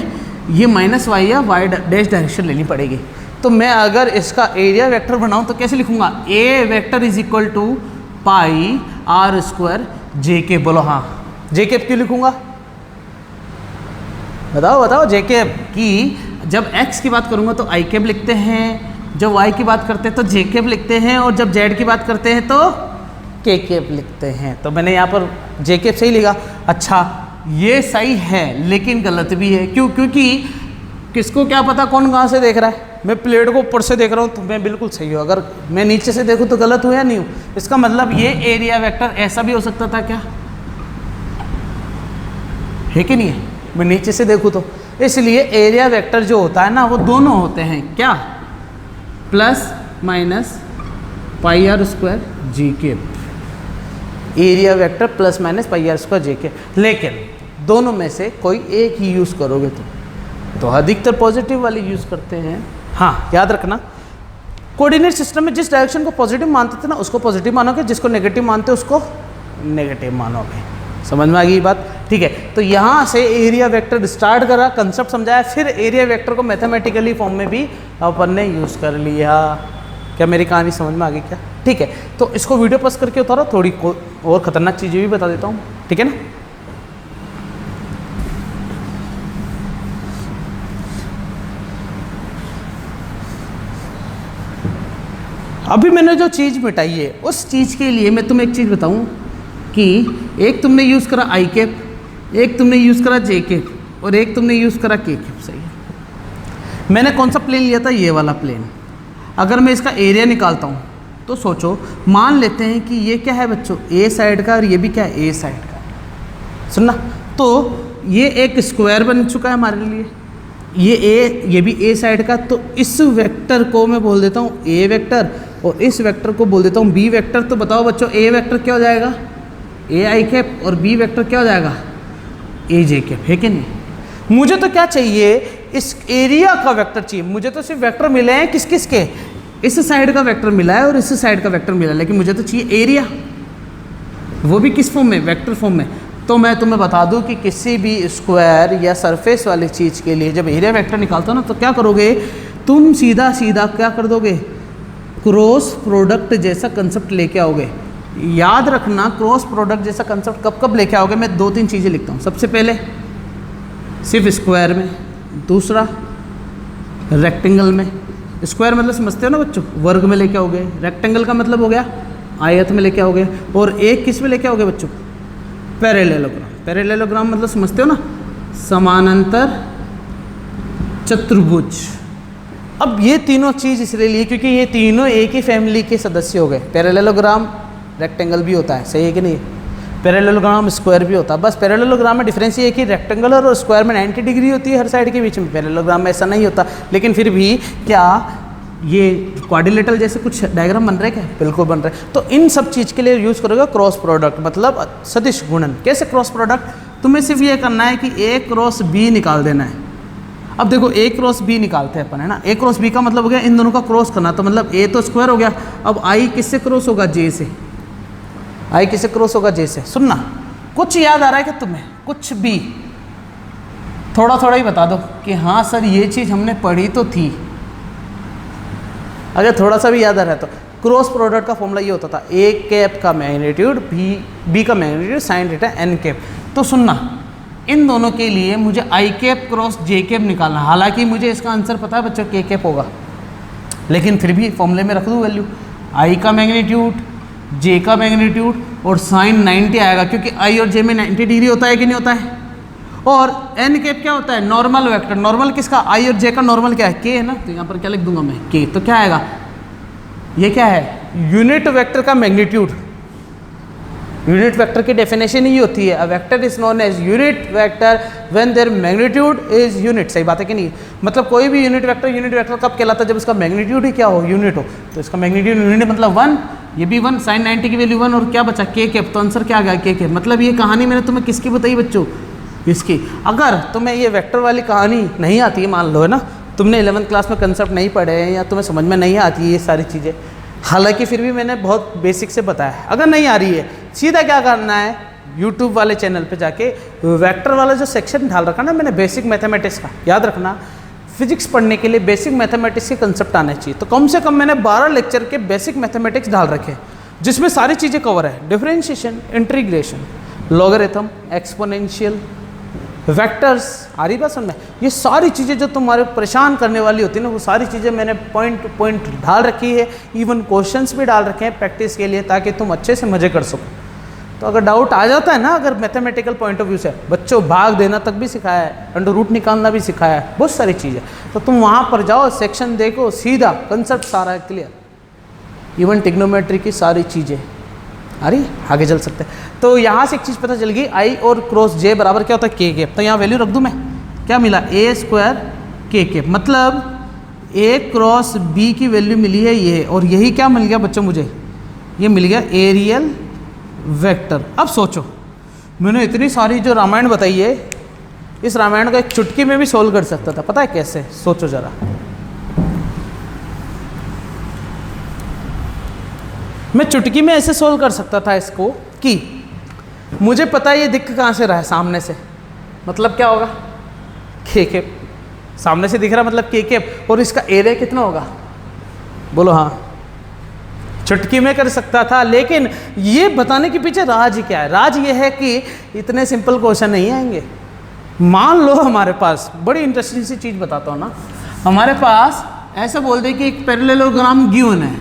ये -y या y डैश डायरेक्शन लेनी पड़ेगी। तो मैं अगर इसका एरिया वेक्टर बनाऊं तो कैसे लिखूंगा? A vector is equal to πr² JK। बोलो हाँ, JK क्यों लिखूंगा? बताओ बताओ। JK की जब x की बात करूंगा तो i कैप लिखते हैं, जब y की बात करते हैं तो j कैप लिखते हैं, और जब z की बात करते हैं तो k कैप लिखते हैं। तो मैंने यहाँ पर j कैप सही लिखा। अच्छा, ये सही है लेकिन गलत भी है। क्यों? क्योंकि किसको क्या पता कौन कहाँ से देख रहा है। मैं प्लेट को ऊपर से देख रहा हूँ तो मैं बिल्कुल सही हूँ, अगर मैं नीचे से देखूँ तो गलत हूँ या नहीं हूँ? इसका मतलब ये एरिया वेक्टर ऐसा भी हो सकता था क्या? है कि नहीं है? मैं नीचे से देखूँ तो, इसलिए एरिया वेक्टर जो होता है ना, वो दोनों होते हैं क्या? Plus minus pi r square G K, area vector plus minus pi r square J K. लेकिन दोनों में से कोई एक ही यूज़ करोगे तो अधिकतर पॉजिटिव वाली यूज़ करते हैं। हाँ याद रखना, कोऑर्डिनेट सिस्टम में जिस डायरेक्शन को पॉजिटिव मानते थे ना उसको पॉजिटिव मानोगे, जिसको नेगेटिव मानते हो उसको नेगेटिव मानोगे। समझ में आ गई बात? ठीक है, तो यहाँ से एरिया वेक्टर स्टार्ट करा, कंसेप्ट समझाया, फिर एरिया वेक्टर को मैथमेटिकली फॉर्म में भी अपन ने यूज़ कर लिया। क्या मेरी कहानी समझ में आ गई क्या? ठीक है, तो इसको वीडियो पॉज करके उतारो, थोड़ी और ख़तरनाक चीज़ें भी बता देता हूँ, ठीक है ना। अभी मैंने जो चीज़ मिटाई है उस चीज़ के लिए मैं तुम्हें एक चीज़ बताऊं कि एक तुमने यूज़ करा आई कैप, एक तुमने यूज़ करा जे कैप और एक तुमने यूज़ करा के कैप। सही है, मैंने कौन सा प्लेन लिया था? ये वाला प्लेन। अगर मैं इसका एरिया निकालता हूँ तो सोचो, मान लेते हैं कि ये क्या है बच्चों, ए साइड का, और ये भी क्या है, ए साइड का। सुनना, तो ये एक स्क्वायर बन चुका है हमारे लिए, ये भी ए साइड का। तो इस वेक्टर को मैं बोल देता हूँ ए वेक्टर और इस वेक्टर को बोल देता हूँ बी वेक्टर। तो बताओ बच्चों, ए वेक्टर क्या हो जाएगा? ए आई कैप, और बी वेक्टर क्या हो जाएगा? ए जे कैप, है कि नहीं? मुझे तो क्या चाहिए, इस एरिया का वेक्टर चाहिए। मुझे तो सिर्फ वेक्टर मिले हैं किस किस के, इस साइड का वेक्टर मिला है और इस साइड का वेक्टर मिला है, लेकिन मुझे तो चाहिए एरिया, वो भी किस फॉर्म में? वेक्टर फॉर्म में। तो मैं तुम्हें बता दूं कि किसी भी स्क्वायर या सरफेस वाली चीज़ के लिए जब एरिया वेक्टर निकालते हो ना, तो क्या करोगे तुम? सीधा सीधा क्या कर दोगे? क्रॉस प्रोडक्ट जैसा कंसेप्ट लेके आओगे। याद रखना, क्रॉस प्रोडक्ट जैसा कंसेप्ट कब कब लेके आओगे? मैं 2-3 चीज़ें लिखता हूँ। सबसे पहले सिर्फ स्क्वायर में, दूसरा रेक्टेंगल में। स्क्वायर मतलब समझते हो ना बच्चों, वर्ग में लेके आओगे। रेक्टेंगल का मतलब हो गया आयत में लेके आओगे, और एक किस में लेके आओगे बच्चों? पैरेललोग्राम। पैरेललोग्राम मतलब समझते हो ना, समानांतर चतुर्भुज। अब ये तीनों चीज़ इसलिए लिए क्योंकि ये तीनों एक ही फैमिली के सदस्य हो गए। पैरेललोग्राम रेक्टेंगल भी होता है, सही है कि नहीं? पैरेललोग्राम स्क्वायर भी होता है। बस पैरेललोग्राम में डिफरेंस ये है कि रेक्टेंगल और स्क्वायर में 90 डिग्री होती है हर साइड के बीच में। पैरेललोग्राम में ऐसा नहीं होता, लेकिन फिर भी क्या ये क्वाड्रिलेटरल जैसे कुछ डायग्राम बन रहे क्या? बिल्कुल बन रहे। तो इन सब चीज़ के लिए यूज़ करोगे क्रॉस प्रोडक्ट, मतलब सदिश गुणन। कैसे क्रॉस प्रोडक्ट? तुम्हें सिर्फ ये करना है कि ए क्रॉस बी निकाल देना है। अब देखो ए क्रॉस बी निकालते हैं अपन, है ना। ए क्रॉस बी का मतलब हो गया इन दोनों का क्रॉस करना, तो मतलब ए तो स्क्वायर हो गया। अब आई किससे क्रॉस होगा? जे से। आई किससे क्रॉस होगा? जे से। सुनना, कुछ याद आ रहा है क्या तुम्हें? कुछ भी थोड़ा थोड़ा ही बता दो कि हाँ सर ये चीज़ हमने पढ़ी तो थी। अगर थोड़ा सा भी याद आ रहा है तो क्रॉस प्रोडक्ट का फॉर्मूला ये होता था, ए कैप का मैग्नीट्यूड बी का magnitude sine theta N cap. तो सुनना, इन दोनों के लिए मुझे I cap cross J cap निकालना। हालांकि मुझे इसका आंसर पता है बच्चों, के कैप होगा, लेकिन फिर भी फॉर्मूले में रख दूँ वैल्यू। आई का मैग्नीट्यूड, जे का मैग्नीट्यूड और साइन 90 आएगा, क्योंकि आई और जे में 90 डिग्री होता है कि नहीं होता है। और एन कैप क्या होता है? Normal vector. नॉर्मल किसका? आई और जे का नॉर्मल क्या है? के है ना। तो यहाँ पर क्या लिख दूंगा मैं? के। तो क्या आएगा? ये क्या है? यूनिट वेक्टर का मैग्नीट्यूड। यूनिट वेक्टर की डेफिनेशन ही होती है, a vector is known as unit vector when their magnitude is unit. सही बात है कि नहीं? मतलब कोई भी यूनिट वेक्टर कब कहलाता है? जब इसका मैग्नीट्यूड ही क्या हो? यूनिट हो। तो इसका मैग्नीट्यूड यूनिट मतलब 1, ये भी 1, साइन 90 की वैल्यू 1, और क्या बचा? के कैप। तो आंसर क्या आ गया? के कैप। मतलब ये कहानी मैंने तुम्हें किसकी बताई बच्चों? इसकी। अगर तुम्हें ये वेक्टर वाली कहानी नहीं आती है, मान लो, है ना, तुमने 11th क्लास में कंसेप्ट नहीं पढ़े हैं या तुम्हें समझ में नहीं आती है ये सारी चीज़ें, हालांकि फिर भी मैंने बहुत बेसिक से बताया है। अगर नहीं आ रही है, सीधा क्या करना है, यूट्यूब वाले चैनल पे जाके वेक्टर वाला जो सेक्शन ढाल रखा ना मैंने बेसिक मैथमेटिक्स का, याद रखना फिजिक्स पढ़ने के लिए बेसिक मैथमेटिक्स के कंसेप्ट आने चाहिए। तो कम से कम मैंने 12 लेक्चर के बेसिक मैथमेटिक्स डाल रखे हैं, जिसमें सारी चीज़ें कवर है। Differentiation, integration, logarithm, exponential, vectors, आ रही बात समझ में? ये सारी चीज़ें जो तुम्हारे परेशान करने वाली होती है ना, वो सारी चीज़ें मैंने पॉइंट टू पॉइंट डाल रखी है। इवन क्वेश्चंस भी डाल रखे हैं प्रैक्टिस के लिए, ताकि तुम अच्छे से मज़े कर सको। तो अगर डाउट आ जाता है ना, अगर मैथमेटिकल पॉइंट ऑफ व्यू से, बच्चों भाग देना तक भी सिखाया है, अंडर रूट निकालना भी सिखाया है, बहुत सारी चीज़ें। तो तुम वहाँ पर जाओ, सेक्शन देखो, सीधा कंसेप्ट सारा क्लियर। इवन टिग्नोमेट्री की सारी चीज़ें आ रही, आगे चल सकते हैं। तो यहाँ से एक चीज़ पता चल गई, आई और क्रॉस जे बराबर क्या होता है? के कैप। तो यहाँ वैल्यू रख दूँ मैं, क्या मिला? ए स्क्वायर के कैप। मतलब ए क्रॉस बी की वैल्यू मिली है ये, और यही क्या मिल गया बच्चों मुझे, ये मिल गया एरियल वेक्टर। अब सोचो, मैंने इतनी सारी जो रामायण बताई है, इस रामायण को एक चुटकी में भी सोल्व कर सकता था। पता है कैसे? सोचो जरा। मैं चुटकी में ऐसे सोल्व कर सकता था इसको कि मुझे पता है ये दिख कहाँ से रहा है, सामने से, मतलब क्या होगा, के के, सामने से दिख रहा मतलब के के, और इसका एरिया कितना होगा, बोलो हाँ। चुटकी में कर सकता था, लेकिन ये बताने के पीछे राज क्या है? राज ये है कि इतने सिंपल क्वेश्चन नहीं आएंगे। मान लो हमारे पास, बड़ी इंटरेस्टिंग सी चीज़ बताता हूँ ना, हमारे पास ऐसा बोल दे कि एक पैरेललोग्राम गिवन है,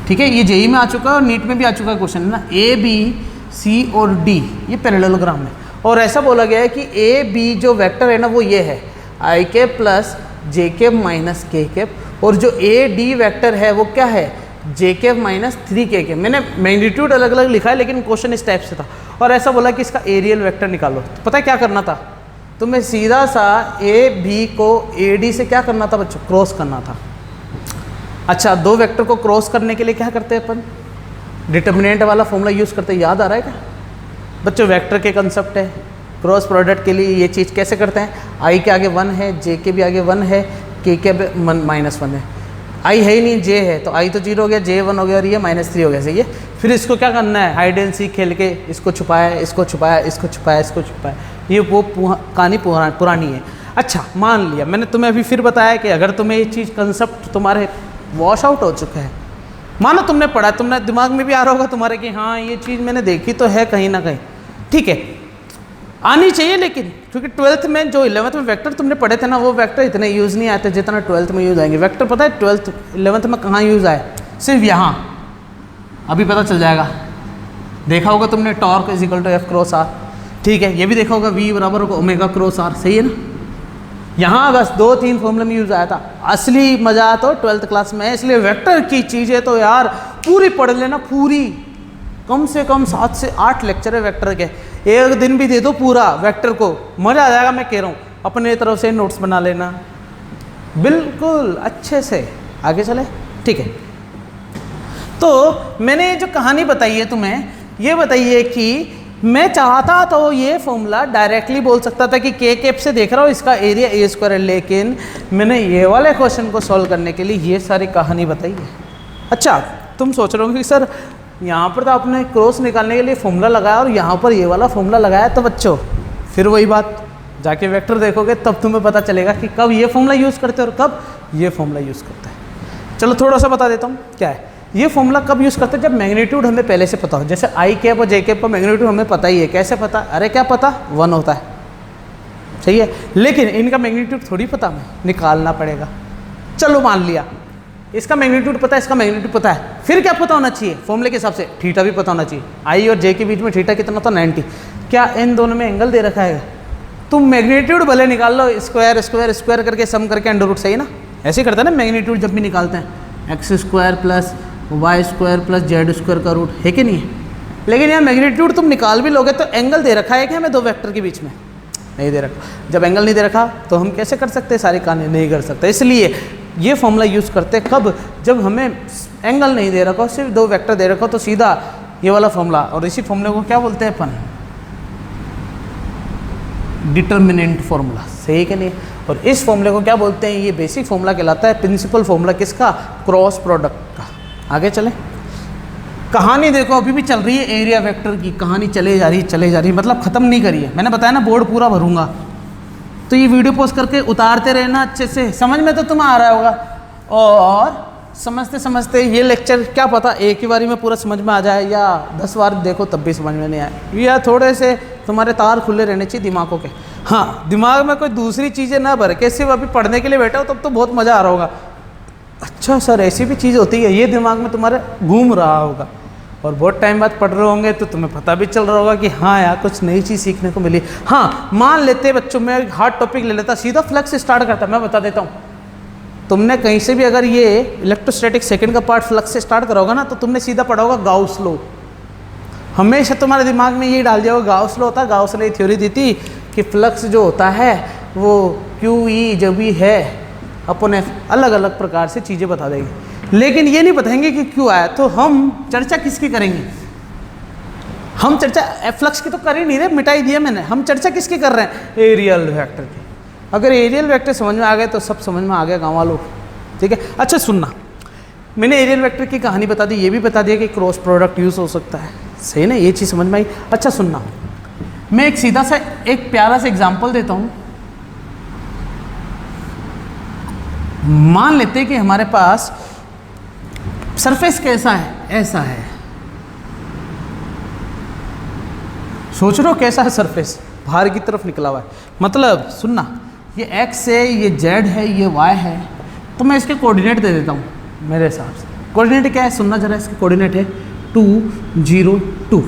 ठीक है, ये जेई में आ चुका है और नीट में भी आ चुका है क्वेश्चन है ना, ए बी सी और डी ये पैरेललोग्राम है, और ऐसा बोला गया है कि ए बी जो वेक्टर है ना वो ये है आई कैप प्लस जे कैप माइनस के कैप, और जो ए डी वेक्टर है वो क्या है, जे कैप माइनस 3 के। मैंने मैग्नीट्यूड अलग अलग लिखा है, लेकिन क्वेश्चन इस टाइप से था, और ऐसा बोला कि इसका एरियल वेक्टर निकालो। तो पता है क्या करना था, तुम्हें सीधा सा ए बी को ए डी से क्या करना था बच्चों, क्रॉस करना था। अच्छा, दो वेक्टर को क्रॉस करने के लिए क्या करते हैं अपन, डिटर्मिनेंट वाला फॉर्मूला यूज़ करते हैं, याद आ रहा है क्या बच्चों? वेक्टर के कंसेप्ट है, क्रॉस प्रोडक्ट के लिए ये चीज़ कैसे करते हैं, आई के आगे 1 है, जे के भी आगे 1 है, के -1 है, आई है ही नहीं, जे है, तो आई तो 0 हो गया, जे 1 हो गया, और ये -3 हो गया, सही है। फिर इसको क्या करना है, हाइड एंड सीक खेल के इसको छुपाया, इसको छुपाया, इसको छुपाया, इसको छुपाया, ये वो कहानी पुरानी है। अच्छा, मान लिया मैंने तुम्हें अभी फिर बताया कि अगर तुम्हें ये चीज़ कंसेप्ट तुम्हारे वॉश आउट हो चुका है, मानो तुमने पढ़ा, तुमने दिमाग में भी आ रहा होगा तुम्हारे कि हाँ ये चीज़ मैंने देखी तो है कहीं ना कहीं, ठीक है, आनी चाहिए, लेकिन क्योंकि 12th में जो 11th में वेक्टर तुमने पढ़े थे ना, वो वेक्टर इतने यूज़ नहीं आते जितना 12th में यूज़ आएंगे। वेक्टर पता है 12th 11th में कहाँ यूज़ आए, सिर्फ यहाँ, अभी पता चल जाएगा। देखा होगा तुमने torque is equal to F cross R, ठीक है, ये भी देखा होगा वी बराबर ओमेगा क्रॉस आर, सही है ना। यहाँ बस 2-3 फॉर्मूले में यूज़ आया था, असली मजा तो 12th क्लास में है। इसलिए वेक्टर की चीज़ें तो यार पूरी पढ़ लेना, पूरी, कम से कम 7 से 8 लेक्चर है वेक्टर के, एक दिन भी दे दो पूरा वेक्टर को, मज़ा आ जाएगा। मैं कह रहा हूँ अपने तरफ से नोट्स बना लेना बिल्कुल अच्छे से, आगे चले, ठीक है। तो मैंने जो कहानी बताई है तुम्हें, ये बताइए कि मैं चाहता तो ये फॉर्मूला डायरेक्टली बोल सकता था कि के कैप से देख रहा हूँ इसका एरिया ए स्क्वायर है, लेकिन मैंने ये वाले क्वेश्चन को सॉल्व करने के लिए ये सारी कहानी बताई है। अच्छा, तुम सोच रहे हो कि सर यहाँ पर तो आपने क्रॉस निकालने के लिए फॉर्मूला लगाया और यहाँ पर ये वाला फॉर्मूला लगाया, तो बच्चों फिर वही बात, जाके वेक्टर देखोगे तब तुम्हें पता चलेगा कि कब ये फॉर्मूला यूज़ करते हैं और कब ये फॉर्मूला यूज़ करते हैं। चलो थोड़ा सा बता देता हूँ क्या है ये फॉर्मूला, कब यूज़ करते हैं, जब मैग्नीट्यूड हमें पहले से पता हो। जैसे आई कैप और जे कैप का मैग्नीट्यूड हमें पता ही है, कैसे पता, अरे क्या पता, 1 होता है, सही है, लेकिन इनका मैग्नीट्यूड थोड़ी पता, हमें निकालना पड़ेगा। चलो मान लिया इसका मैग्नीट्यूड पता है, इसका मैग्नीट्यूड पता है, फिर क्या पता होना चाहिए, फॉर्मूले के हिसाब से थीटा भी पता होना चाहिए। आई और जे के बीच में थीटा कितना था, 90। क्या इन दोनों में एंगल दे रखा है, तुम मैग्नीट्यूड भले निकाल लो, स्क्वायर स्क्वायर स्क्वायर करके सम करके अंडर रूट, सही ना, ऐसे ही करते हैं ना मैग्नीट्यूड जब भी निकालते हैं, X square plus Y square plus Z square का रूट, है कि नहीं है। लेकिन यार मैग्नीट्यूड तुम निकाल भी लोगे तो एंगल दे रखा है कि हमें दो वेक्टर के बीच में, नहीं दे रखा। जब एंगल नहीं दे रखा तो हम कैसे कर सकते, सारी कहानी नहीं कर सकते। इसलिए ये फॉर्मूला यूज़ करते कब, जब हमें एंगल नहीं दे रखा हो, सिर्फ दो वेक्टर दे रखा हो, तो सीधा ये वाला फॉर्मूला, और इसी फॉर्मूले को क्या बोलते हैं अपन, डिटर्मिनेंट फॉर्मूला, सही कि नहीं। और इस फॉर्मूले को क्या बोलते हैं, ये बेसिक फॉर्मूला कहलाता है, प्रिंसिपल फॉर्मूला किसका, क्रॉस प्रोडक्ट का। आगे चले, कहानी देखो अभी भी चल रही है, एरिया वेक्टर की कहानी चले जा रही है, मतलब ख़त्म नहीं करी है। मैंने बताया ना बोर्ड पूरा भरूंगा, तो ये वीडियो पोस्ट करके उतारते रहना अच्छे से, समझ में तो तुम्हें आ रहा होगा। और समझते समझते ये लेक्चर क्या पता एक ही बारी में पूरा समझ में आ जाए, या 10 बार देखो तब भी समझ में नहीं आए, या थोड़े से तुम्हारे तार खुले रहने चाहिए दिमागों के। हाँ, दिमाग में कोई दूसरी चीज़ें ना भर के सिर्फ अभी पढ़ने के लिए बैठा हो, तब तो बहुत मज़ा आ रहा होगा। अच्छा सर ऐसी भी चीज़ होती है, ये दिमाग में तुम्हारे घूम रहा होगा, और बहुत टाइम बाद पढ़ रहे होंगे तो तुम्हें पता भी चल रहा होगा कि हाँ यार कुछ नई चीज़ सीखने को मिली। हाँ, मान लेते बच्चों, मैं हार्ड टॉपिक ले लेता, सीधा फ्लक्स स्टार्ट करता। मैं बता देता हूँ, तुमने कहीं से भी अगर ये इलेक्ट्रोस्टैटिक सेकंड का पार्ट फ्लक्स से स्टार्ट करोगा ना, तो तुमने सीधा पढ़ा होगा गाउस लॉ। हमेशा तुम्हारे दिमाग में ये डाल दिया होगा गाउस लॉ होता है। गाउस ने थ्योरी दी थी कि फ्लक्स जो होता है वो क्यू ई जो भी है अपॉन एफ, अलग अलग प्रकार से चीज़ें बता देंगे, लेकिन ये नहीं बताएंगे कि क्यों आया। तो हम चर्चा किसकी करेंगे? हम चर्चा फ्लक्स की तो कर ही नहीं रहे, मिटा ही दिया मैंने। हम चर्चा किसकी कर रहे हैं? एरियल वेक्टर की। अगर एरियल वेक्टर समझ में आ गए तो सब समझ में आ गया गाँव वालों, ठीक है। अच्छा सुनना, मैंने एरियल वेक्टर की कहानी बता दी, ये भी बता दिया कि क्रॉस प्रोडक्ट यूज़ हो सकता है, सही ना, ये चीज़ समझ में आई। अच्छा सुनना, मैं एक सीधा सा एक प्यारा सा एग्जाम्पल देता हूँ। मान लेते हैं कि हमारे पास सरफेस कैसा है, ऐसा है, सोच रहे हो कैसा है सरफेस, बाहर की तरफ निकला हुआ है। मतलब सुनना, ये x है, ये z है, ये y है, तो मैं इसके कोऑर्डिनेट दे देता हूँ मेरे हिसाब से। कोऑर्डिनेट क्या है सुनना जरा, इसके कोऑर्डिनेट है 2 0 2,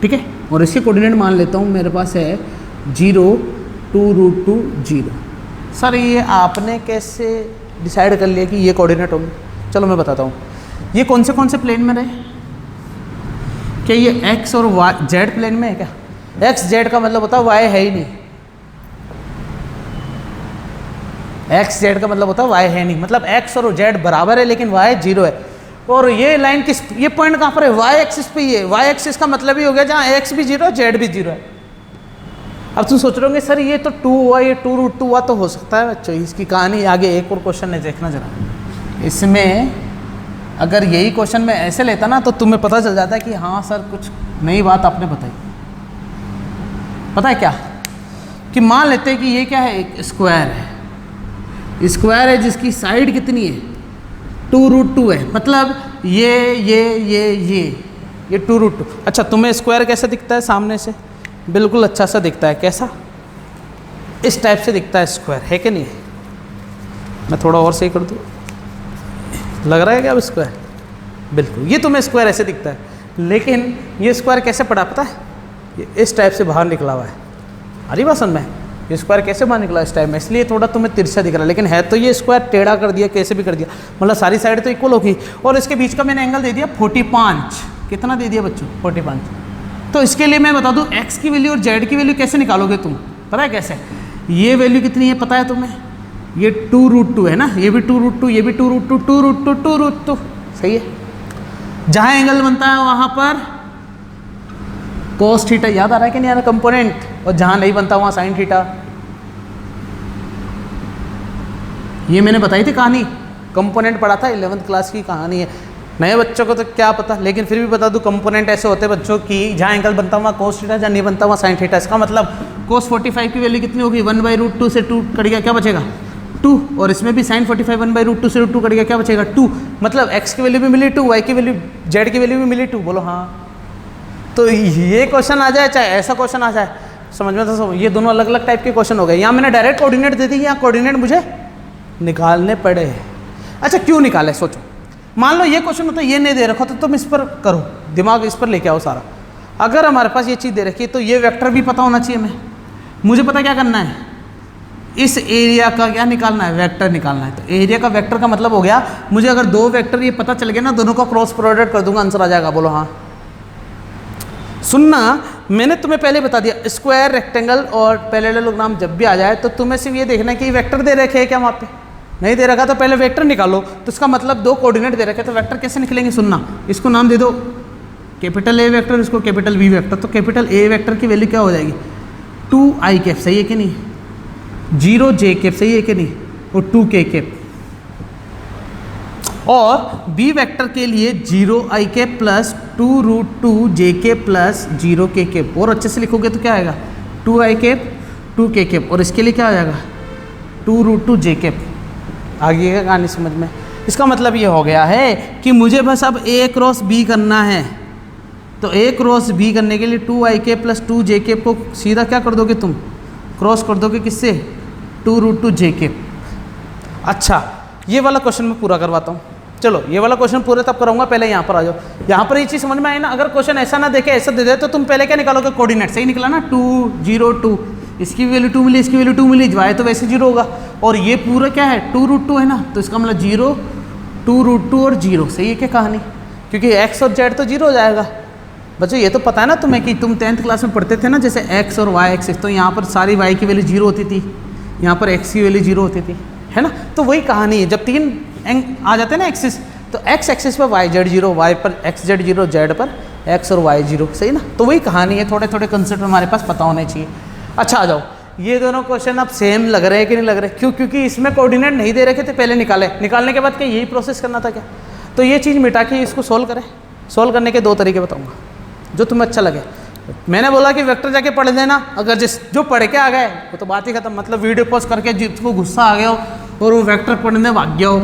ठीक है। और इसके कोऑर्डिनेट मान लेता हूँ मेरे पास है 0 2 √2 0। सर ये आपने कैसे डिसाइड कर लिया कि ये कोऑर्डिनेट होंगे? चलो मैं बताता हूँ। ये कौन से प्लेन में रहे? क्या ये x और y z प्लेन में है क्या? x z का मतलब होता है y है ही नहीं, x z का मतलब होता है y है नहीं, मतलब x और z बराबर है लेकिन y 0 है। और ये लाइन किस, ये पॉइंट कहाँ पर है? y एक्सिस पे ही है। y एक्सिस का मतलब ही हो गया जहाँ x भी 0 है, z भी 0 है। अब तुम सोच रहे होंगे सर ये तो 2 हुआ, ये 2 √2 हुआ, तो हो सकता है बच्चों इसकी कहानी आगे एक और क्वेश्चन है, देखना जरा। इसमें अगर यही क्वेश्चन मैं ऐसे लेता ना तो तुम्हें पता चल जाता है कि हाँ सर कुछ नई बात आपने बताई। पता है क्या, कि मान लेते हैं कि ये क्या है, एक स्क्वायर है, स्क्वायर है जिसकी साइड कितनी है 2 √2 है, मतलब ये 2 √2। अच्छा तुम्हें स्क्वायर कैसा दिखता है सामने से? बिल्कुल अच्छा सा दिखता है। कैसा? इस टाइप से दिखता है स्क्वायर, है कि नहीं? मैं थोड़ा और सही कर दूँ, लग रहा है क्या अब स्क्वायर? बिल्कुल, ये तुम्हें स्क्वायर ऐसे दिखता है, लेकिन ये स्क्वायर कैसे पड़ा पता है? ये इस टाइप से बाहर निकला हुआ है। अरे बात समझ में, ये स्क्वायर कैसे बाहर निकला इस टाइप में, इसलिए थोड़ा तुम्हें तिरछा दिख रहा है, लेकिन है तो ये स्क्वायर टेढ़ा कर दिया, कैसे भी कर दिया, मतलब सारी साइड तो इक्वल होगी। और इसके बीच का मैंने एंगल दे दिया 45। कितना दे दिया बच्चों? 45। तो इसके लिए मैं बता दूं x की वैल्यू और z की वैल्यू कैसे निकालोगे तुम? पता है कैसे? ये वैल्यू कितनी है पता है तुम्हें? ये 2 √2 है ना, ये भी 2 √2, ये भी 2 √2, 2 √2, 2 √2, सही है। जहाँ एंगल बनता है वहाँ पर cos थीटा, याद आ रहा है कि नहीं आ रहा कंपोनेंट, और जहाँ नहीं बनता वहाँ sin थीटा। ये मैंने बताई थी कहानी, कंपोनेंट पढ़ा था 11th क्लास की कहानी है। नए बच्चों को तो क्या पता, लेकिन फिर भी बता दूं कंपोनेंट ऐसे होते हैं बच्चों की, जहाँ एंगल बनता हुआ cos थीटा, जहाँ नहीं बनता हुआ sin थीटा। इसका मतलब cos 45 की वैल्यू कितनी होगी? 1/√2 से 2 कट गया, क्या बचेगा? 2। और इसमें भी sin 45 1/√2 से √2 कट गया, क्या बचेगा? 2। मतलब x की वैल्यू भी मिली 2, y की वैल्यू, z की वैल्यू भी मिली 2। बोलो हाँ। तो ये क्वेश्चन आ जाए चाहे ऐसा क्वेश्चन आ जाए, समझ में तो सब, ये दोनों अलग अलग टाइप के क्वेश्चन हो गए। यहाँ मैंने डायरेक्ट कोऑर्डिनेट दे दी, यहाँ कोऑर्डिनेट मुझे निकालने पड़े। अच्छा क्यों निकाले? सोचो, मान लो ये क्वेश्चन होता है ये नहीं दे रखा तो तुम इस पर करो, दिमाग इस पर लेके आओ सारा। अगर हमारे पास ये चीज़ दे रखी है तो ये वेक्टर भी पता होना चाहिए। मुझे पता क्या करना है, इस एरिया का क्या निकालना है? वेक्टर निकालना है। तो एरिया का वेक्टर का मतलब हो गया, मुझे अगर दो वेक्टर ये पता चल गया ना, दोनों का क्रॉस प्रोडक्ट कर दूंगा, आंसर आ जाएगा। बोलो हाँ। सुनना, मैंने तुम्हें पहले बता दिया, स्क्वायर, रेक्टेंगल और पैरेललोग्राम जब भी आ जाए तो तुम्हें सिर्फ ये देखना है कि वेक्टर दे रखे हैं क्या वहाँ पे। नहीं दे रखा तो पहले वेक्टर निकालो। तो इसका मतलब दो कोऑर्डिनेट दे रखे, तो वेक्टर कैसे निकलेंगे? सुनना, इसको नाम दे दो कैपिटल ए वेक्टर, इसको कैपिटल बी वेक्टर। तो कैपिटल ए वेक्टर की वैल्यू क्या हो जाएगी? 2i कैप, सही है कि नहीं? 0j कैप, सही है कि नहीं? और 2k कैप। और बी वेक्टर के लिए 0i cap plus 2 √2j cap plus 0k cap. और अच्छे से लिखोगे तो क्या आएगा? 2i cap 2k cap. और इसके लिए क्या आ जाएगा? 2 √2j कैप। आगे का कहानी समझ में? इसका मतलब ये हो गया है कि मुझे बस अब a क्रॉस b करना है। तो a क्रॉस b करने के लिए 2i cap plus 2j cap को सीधा क्या कर दोगे तुम? क्रॉस कर दोगे किससे? 2 √2j कैप। अच्छा, ये वाला क्वेश्चन मैं पूरा करवाता हूँ। चलो, ये वाला क्वेश्चन पूरे तब कराऊंगा, पहले यहाँ पर आ जाओ। यहाँ पर ये चीज़ समझ में आई ना? अगर क्वेश्चन ऐसा ना देखे, ऐसा दे दे, तो तुम पहले क्या निकालोगे? कोऑर्डिनेट। सही निकला ना? 2 0 2, इसकी वैल्यू 2 मिली, इसकी वैल्यू 2 मिली, y तो वैसे 0 होगा। और ये पूरा क्या है? 2 √2 है ना, तो इसका मतलब 0 2 √2 और 0। सही है क्या कहानी? क्योंकि x और z तो 0 हो जाएगा। बच्चों ये तो पता है ना तुम्हें कि तुम 10th क्लास में पढ़ते थे ना, जैसे x और y एक्सिस, तो यहाँ पर सारी y की वैल्यू 0 होती थी, यहाँ पर x की वैल्यू 0 होती थी। है ना। तो वही कहानी है, जब तीन आ जाते हैं ना एक्सिस, तो एक्स एक्सिस पर वाई जेड जीरो, वाई पर एक्स जेड जीरो, जेड पर एक्स और वाई जीरो, सही ना। तो वही कहानी है, थोड़े थोड़े कंसेप्ट हमारे पास पता होने चाहिए। अच्छा आ जाओ, ये दोनों क्वेश्चन अब सेम लग रहे हैं कि नहीं लग रहे? क्यों? क्योंकि इसमें कोऑर्डिनेट नहीं दे रखे थे, पहले निकालने के बाद क्या यही प्रोसेस करना था क्या? तो ये चीज़ मिटा के इसको सोल्व करें। सोल्व करने के दो तरीके बताऊंगा जो तुम्हें अच्छा लगे। मैंने बोला कि वेक्टर जाके पढ़ लेना, अगर जो पढ़ के आ गए वो तो बात ही खत्म। मतलब वीडियो पॉज करके जिसको गुस्सा आ गया हो और वो वेक्टर पढ़ने भाग गया हो,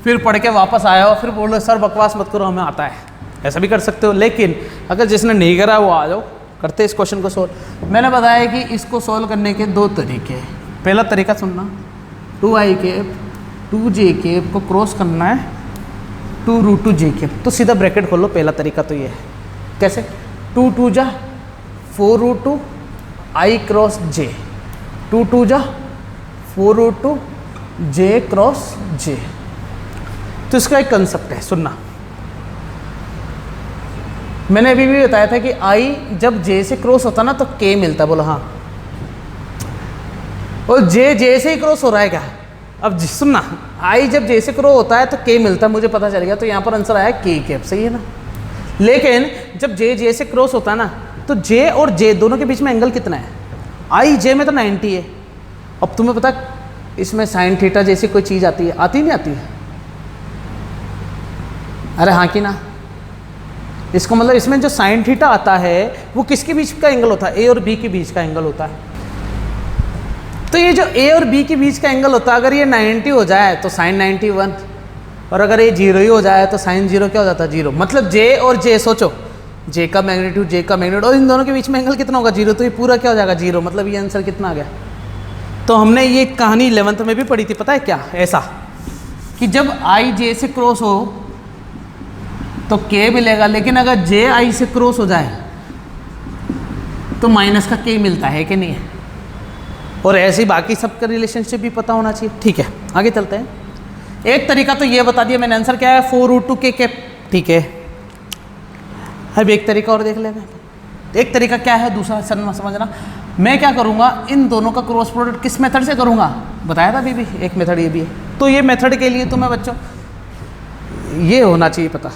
फिर पढ़ के वापस आया हो, फिर बोलो सर बकवास मत करो हमें आता है, ऐसा भी कर सकते हो। लेकिन अगर जिसने नहीं करा वो आ जाओ, करते इस क्वेश्चन को सोल्व। मैंने बताया कि इसको सोल्व करने के दो तरीके हैं। पहला तरीका सुनना, 2i कैप 2j कैप को क्रॉस करना है 2√2j कैप, तो सीधा ब्रैकेट खोलो। पहला तरीका तो ये है। कैसे? 2 2 जा 4√2 i क्रॉस j, 2 2 जा 4√2 j क्रॉस j। तो इसका एक कंसेप्ट है, सुनना। मैंने अभी भी बताया था कि i जब j से क्रॉस होता ना तो k मिलता, बोलो हाँ। और j से ही क्रॉस हो रहा है क्या? अब सुनना, i जब j से क्रॉस होता है तो k मिलता है, मुझे पता चल गया। तो यहाँ पर आंसर आया k कैप, सही है ना। लेकिन जब j से क्रॉस होता है ना तो j और j दोनों के बीच में एंगल कितना है? i j में तो 90 है। अब तुम्हें पता इसमें साइन थीटा जैसी कोई चीज़ आती है? आती नहीं आती है? अरे हाँ कि ना। इसको मतलब इसमें जो साइन थीटा आता है वो किसके बीच का एंगल होता है? ए और बी के बीच का एंगल होता है। तो ये जो ए और बी के बीच का एंगल होता है, अगर ये 90 हो जाए तो साइन 91, और अगर ये 0 ही हो जाए तो साइन 0 क्या हो जाता है? 0। मतलब जे और जे, सोचो जे का मैग्नीट्यूड, जे का मैग्नीट्यूड, और इन दोनों के बीच में एंगल कितना होगा? 0। तो ये पूरा क्या हो जाएगा? 0। मतलब ये आंसर कितना आ गया? तो हमने ये कहानी 11th में भी पढ़ी थी, पता है क्या? ऐसा कि जब आई जे से क्रॉस हो तो k मिलेगा, लेकिन अगर j i से क्रॉस हो जाए तो माइनस का k मिलता है कि नहीं है? और ऐसे ही बाकी सबका रिलेशनशिप भी पता होना चाहिए। ठीक है, आगे चलते हैं। एक तरीका तो ये बता दिया मैंने, आंसर क्या है? 4√2k कैप, ठीक है। अब एक तरीका और देख लेंगे। एक तरीका क्या है? दूसरा समझना, मैं क्या करूँगा, इन दोनों का क्रॉस प्रोडक्ट किस मेथड से करूँगा? बताया था अभी भी, एक मेथड ये भी है। तो ये मेथड के लिए तुम्हें बच्चों ये होना चाहिए पता।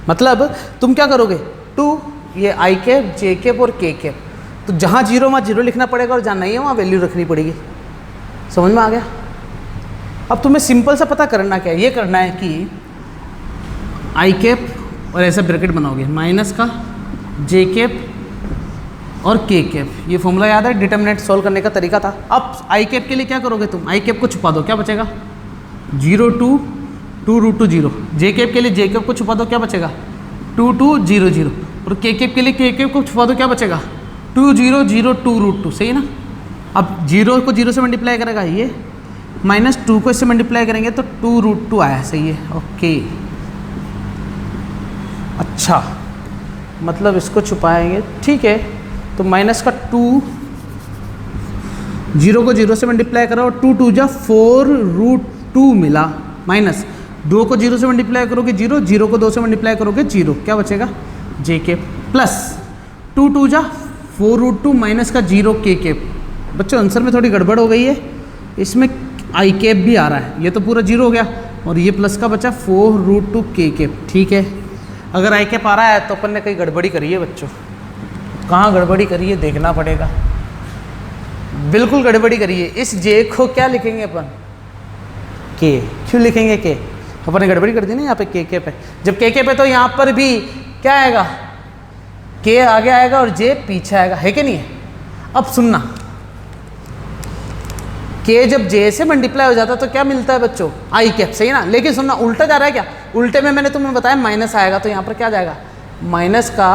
मतलब तुम क्या करोगे, 2 ये आई कैप, जे कैप और के कैप, तो जहाँ 0 वहाँ 0 लिखना पड़ेगा, और जहाँ नहीं है वहाँ वैल्यू रखनी पड़ेगी। समझ में आ गया? अब तुम्हें सिंपल सा पता करना क्या है, ये करना है कि आई कैप और ऐसा ब्रैकेट बनाओगे, माइनस का जे कैप और के कैप। ये फॉर्मूला याद है? डिटरमिनेंट सॉल्व करने का तरीका था। अब आई कैप के लिए क्या करोगे तुम? आई कैप को छुपा दो, क्या बचेगा? 0 2 2√2 0। जे कैप के लिए जे कैप को छुपा दो, क्या बचेगा? 2 2 0 0। और के कैप के लिए के कैप को छुपा दो, क्या बचेगा? 2 0 0 2√2, सही है ना। अब 0 को 0 से मल्टीप्लाई करेगा ये, माइनस 2 को इससे मल्टीप्लाई करेंगे तो 2√2 आया, सही है। ओके, अच्छा, मतलब इसको छुपाएंगे, ठीक है। तो माइनस का 2, 0 को 0 से मल्टीप्लाई करो, 2 2 जा 4√2 मिला, माइनस 2 को 0 से मल्टीप्लाई करोगे 0, 0 को 2 से मल्टीप्लाई करोगे 0, क्या बचेगा? जे कैप, प्लस 2 2 जा 4√2 माइनस का 0 के कैप। बच्चों आंसर में थोड़ी गड़बड़ हो गई है, इसमें आई कैप भी आ रहा है, ये तो पूरा 0 हो गया, और ये प्लस का बचा 4√2 के कैप। ठीक है, अगर आई कैप आ रहा है तो अपन ने कहीं गड़बड़ी करी है बच्चों। कहाँ गड़बड़ी करी है देखना पड़ेगा, बिल्कुल गड़बड़ी करी है। इस जे को क्या लिखेंगे अपन? के। क्यों लिखेंगे के? अपन ने गड़बड़ी कर दी ना, यहाँ पे के कैप है। जब के कैप है तो यहाँ पर भी क्या आएगा? के आगे आएगा और जे पीछे आएगा, है कि नहीं है? अब सुनना, के जब जे से मल्टीप्लाई हो जाता है तो क्या मिलता है बच्चों? आई कैप, सही ना। लेकिन सुनना, उल्टा जा रहा है क्या? उल्टे में मैंने तुम्हें बताया माइनस आएगा, तो यहाँ पर क्या जाएगा? माइनस का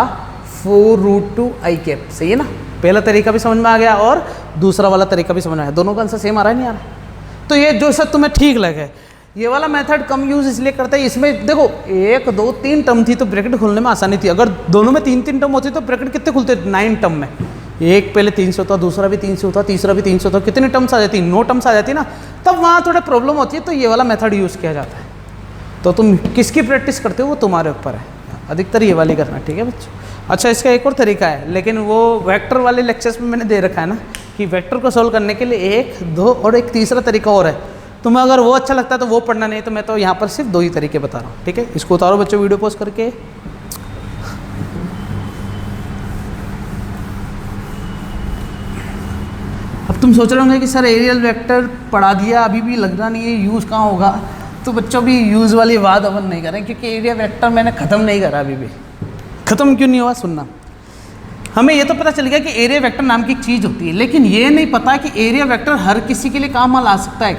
4√2 आई कैप, सही है ना। पहला तरीका भी समझ में आ गया और दूसरा वाला तरीका भी समझ में आया, दोनों का आंसर सेम आ रहा है, नहीं आ रहा? तो ये जो सब तुम्हें ठीक लगे, ये वाला मेथड कम यूज इसलिए करते हैं, इसमें देखो 1 2 3 टर्म थी तो ब्रैकेट खोलने में आसानी थी। अगर दोनों में 3 टर्म होती तो ब्रैकेट कितने खुलते? 9 टर्म में, एक पहले 3 से होता, दूसरा भी 3 से होता, तीसरा भी 3 से होता, कितने टर्म्स आ जाती? 9 टर्म्स आ जाती ना, तब वहाँ थोड़ा प्रॉब्लम होती है, तो ये वाला मेथड यूज़ किया जाता है। तो तुम किसकी प्रैक्टिस करते हो वो तुम्हारे ऊपर है, अधिकतर ये वाली करना, ठीक है बच्चों। अच्छा, इसका एक और तरीका है, लेकिन वो वेक्टर वाले लेक्चर्स में मैंने दे रखा है ना, कि वेक्टर को सोल्व करने के लिए 1 2 और एक तीसरा तरीका और है, तुम्हें अगर वो अच्छा लगता है तो वो पढ़ना, नहीं तो मैं तो यहाँ पर सिर्फ 2 ही तरीके बता रहा हूँ, ठीक है। इसको उतारो बच्चों वीडियो पॉज करके। अब तुम सोच रहे होंगे कि सर एरियल वेक्टर पढ़ा दिया, अभी भी लग रहा नहीं है यूज़ कहाँ होगा। तो बच्चों भी यूज़ वाली बात अपन नहीं करें, क्योंकि एरिया वेक्टर मैंने ख़त्म नहीं करा अभी भी। ख़त्म क्यों नहीं हुआ, सुनना। हमें ये तो पता चल गया कि एरिया वेक्टर नाम की एक चीज़ होती है, लेकिन ये नहीं पता कि एरिया वेक्टर हर किसी के लिए काम आ सकता है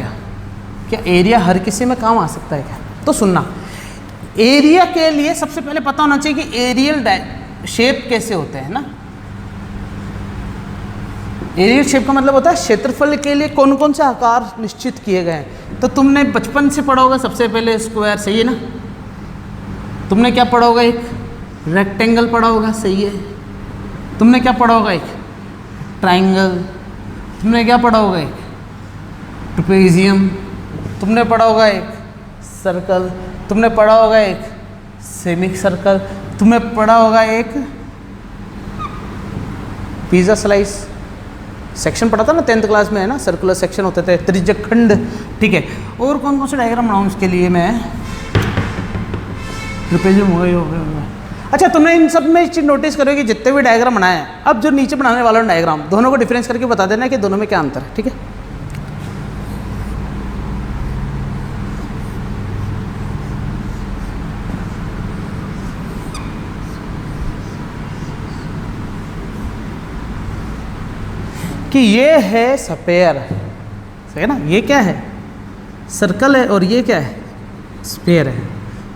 क्या एरिया हर किसी में काम आ सकता है क्या? तो सुनना, एरिया के लिए सबसे पहले पता होना चाहिए कि एरियल शेप कैसे होते हैं ना। एरियल शेप का मतलब होता है क्षेत्रफल के लिए कौन कौन से आकार निश्चित किए गए हैं। तो तुमने बचपन से पढ़ा होगा सबसे पहले स्क्वायर, सही है ना। तुमने क्या पढ़ा होगा, एक रेक्टेंगल पढ़ा होगा, सही है। तुमने क्या पढ़ा होगा, एक ट्राइंगल। तुमने क्या पढ़ा होगा, एक ट्रेपेजियम। तुमने पढ़ा होगा एक सर्कल। तुमने पढ़ा होगा एक सेमिक सर्कल। तुमने पढ़ा होगा एक पिज्जा स्लाइस। सेक्शन पढ़ा था ना 10th क्लास में, है ना, सर्कुलर सेक्शन होते थे, त्रिज्यक खंड, ठीक है। और कौन कौन से डायग्राम बनाऊँ उसके लिए मैं, ट्रेपेजियम हो गया। अच्छा, तुमने इन सब में एक चीज़ नोटिस करो कि जितने भी डायग्राम बनाए हैं, अब जो नीचे बनाने वाला डायग्राम, दोनों को डिफरेंस करके बता देना कि दोनों में क्या अंतर है, ठीक है। कि ये है स्फेयर, सही है ना। ये क्या है, सर्कल है, और ये क्या है, स्फेयर है।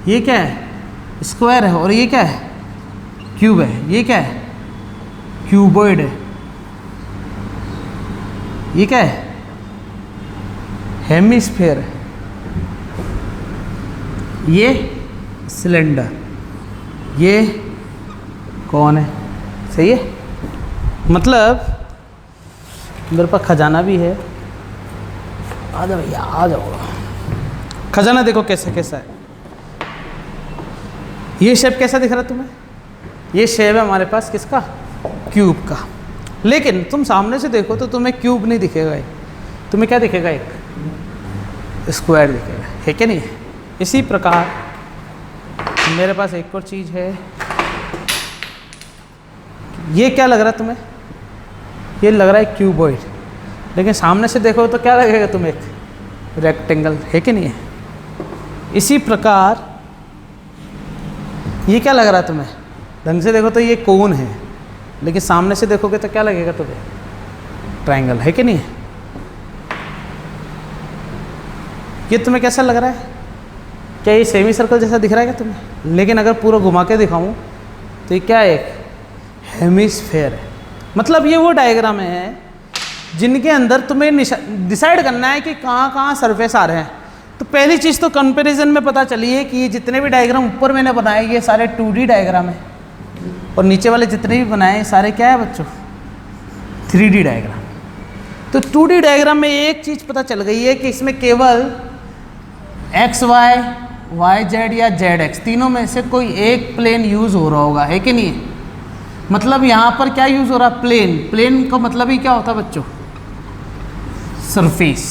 ये क्या है, स्क्वायर है, और ये क्या है, क्यूब है। ये क्या है, क्यूबॉइड है। ये क्या है, हेमिस्फेयर है। ये सिलेंडर, ये कौन है, सही है। मतलब मेरे पास खजाना भी है, आ जाओ भैया आ जाओ। खजाना देखो कैसा कैसा है। ये शेप कैसा दिख रहा है तुम्हें, ये शेप है हमारे पास किसका, क्यूब का। लेकिन तुम सामने से देखो तो तुम्हें क्यूब नहीं दिखेगा, तुम्हें क्या दिखेगा, एक स्क्वायर दिखेगा, है क्या नहीं। इसी प्रकार मेरे पास एक और चीज़ है, ये क्या लग रहा है तुम्हें, ये लग रहा है क्यूबॉइड, लेकिन सामने से देखो तो क्या लगेगा तुम्हें, एक रेक्टेंगल, है कि नहीं है। इसी प्रकार ये क्या लग रहा है तुम्हें, ढंग से देखो तो ये कोन है, लेकिन सामने से देखोगे तो क्या लगेगा तुम्हें, ट्रायंगल, है कि नहीं है। ये तुम्हें कैसा लग रहा है, क्या ये सेमी सर्कल जैसा दिख रहा है क्या तुम्हें। लेकिन अगर पूरा घुमा के दिखाऊं तो ये क्या है, एक हेमिस्फेयर है। मतलब ये वो डायग्राम है जिनके अंदर तुम्हें डिसाइड करना है कि कहाँ कहाँ सरफेस आ रहे हैं। तो पहली चीज़ तो कंपैरिजन में पता चली है कि ये जितने भी डायग्राम ऊपर मैंने बनाए ये सारे 2D डायग्राम है, और नीचे वाले जितने भी बनाए सारे क्या है बच्चों, 3D डायग्राम। तो 2D डायग्राम में एक चीज़ पता चल गई है कि इसमें केवल XY, YZ या ZX तीनों में से कोई एक प्लेन यूज़ हो रहा होगा, है कि नहीं। मतलब यहाँ पर क्या यूज़ हो रहा है, प्लेन। प्लेन का मतलब ही क्या होता है बच्चों, सरफेस।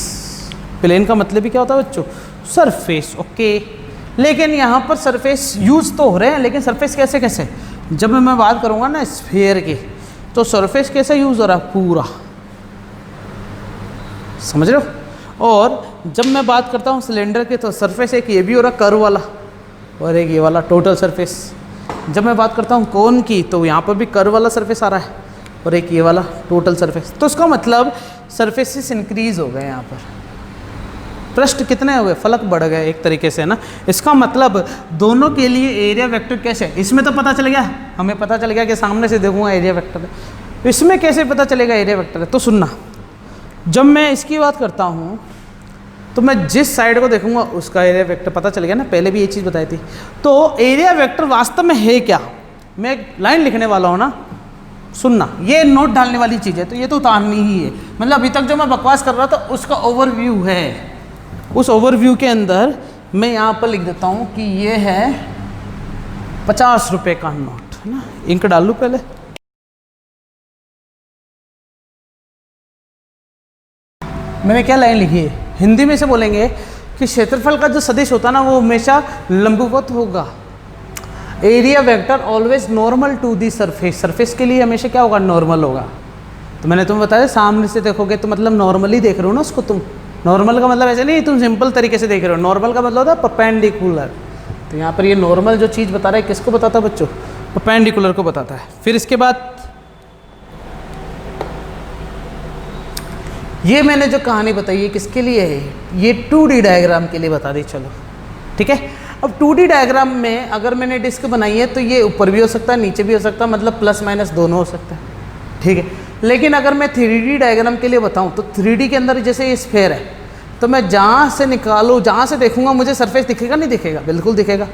प्लेन का मतलब ही क्या होता है बच्चों, सरफेस, ओके। लेकिन यहाँ पर सरफेस यूज़ तो हो रहे हैं, लेकिन सरफेस कैसे कैसे, जब मैं बात करूँगा ना स्फीयर की, तो सरफेस कैसे यूज़ हो रहा है, पूरा, समझ रहे हो। और जब मैं बात करता हूँ सिलेंडर की, तो सरफेस एक ये भी हो रहा कर्व वाला, और एक ये वाला टोटल सरफेस। जब मैं बात करता हूँ कोन की, तो यहाँ पर भी कर्व वाला सरफेस आ रहा है, और एक ये वाला टोटल सरफेस। तो इसका मतलब सरफेसेस इंक्रीज हो गए, यहाँ पर पृष्ठ कितने हो गए, फलक बढ़ गए एक तरीके से ना। इसका मतलब दोनों के लिए एरिया वेक्टर कैसे, इसमें तो पता चल गया, हमें पता चल गया कि सामने से देखूंगा एरिया वेक्टर है। इसमें कैसे पता चलेगा एरिया वेक्टर है, तो सुनना, जब मैं इसकी बात करता हूँ तो मैं जिस साइड को देखूंगा उसका एरिया वेक्टर पता चल गया ना, पहले भी ये चीज़ बताई थी। तो एरिया वेक्टर वास्तव में है क्या, मैं एक लाइन लिखने वाला हूँ ना, सुनना, ये नोट डालने वाली चीज़ है, तो ये तो उतारनी ही है। मतलब अभी तक जो मैं बकवास कर रहा था उसका ओवरव्यू है। उस ओवरव्यू के अंदर मैं यहाँ पर लिख देता हूँ कि ये है 50 रुपये का नोट, है ना। इंक डाल लूँ पहले, मैंने क्या लाइन लिखी है, हिंदी में से बोलेंगे कि क्षेत्रफल का जो सदिश होता है ना वो हमेशा लंबवत होगा। Area vector always normal to the surface, surface के लिए हमेशा क्या होगा, नॉर्मल होगा। तो मैंने तुम्हें बताया सामने से देखोगे तो मतलब नॉर्मली देख रहे हो ना उसको तुम। नॉर्मल का मतलब ऐसे नहीं तुम सिंपल तरीके से देख रहे हो, नॉर्मल का मतलब होता है परपेंडिकुलर। तो यहाँ पर ये नॉर्मल जो चीज़ बता रहा है किसको बताता है बच्चों, परपेंडिकुलर को बताता है। फिर इसके बाद ये मैंने जो कहानी बताई है किसके लिए है, ये 2D डायग्राम के लिए बता दी। चलो ठीक है। अब 2D डायग्राम में अगर मैंने डिस्क बनाई है तो ये ऊपर भी हो सकता है नीचे भी हो सकता है, मतलब प्लस माइनस दोनों हो सकता है, ठीक है। लेकिन अगर मैं 3D डायग्राम के लिए बताऊं तो 3D के अंदर जैसे ये स्फेयर है तो मैं जहाँ से निकालूँ, जहाँ से देखूंगा मुझे सरफेस दिखेगा नहीं दिखेगा, बिल्कुल दिखेगा।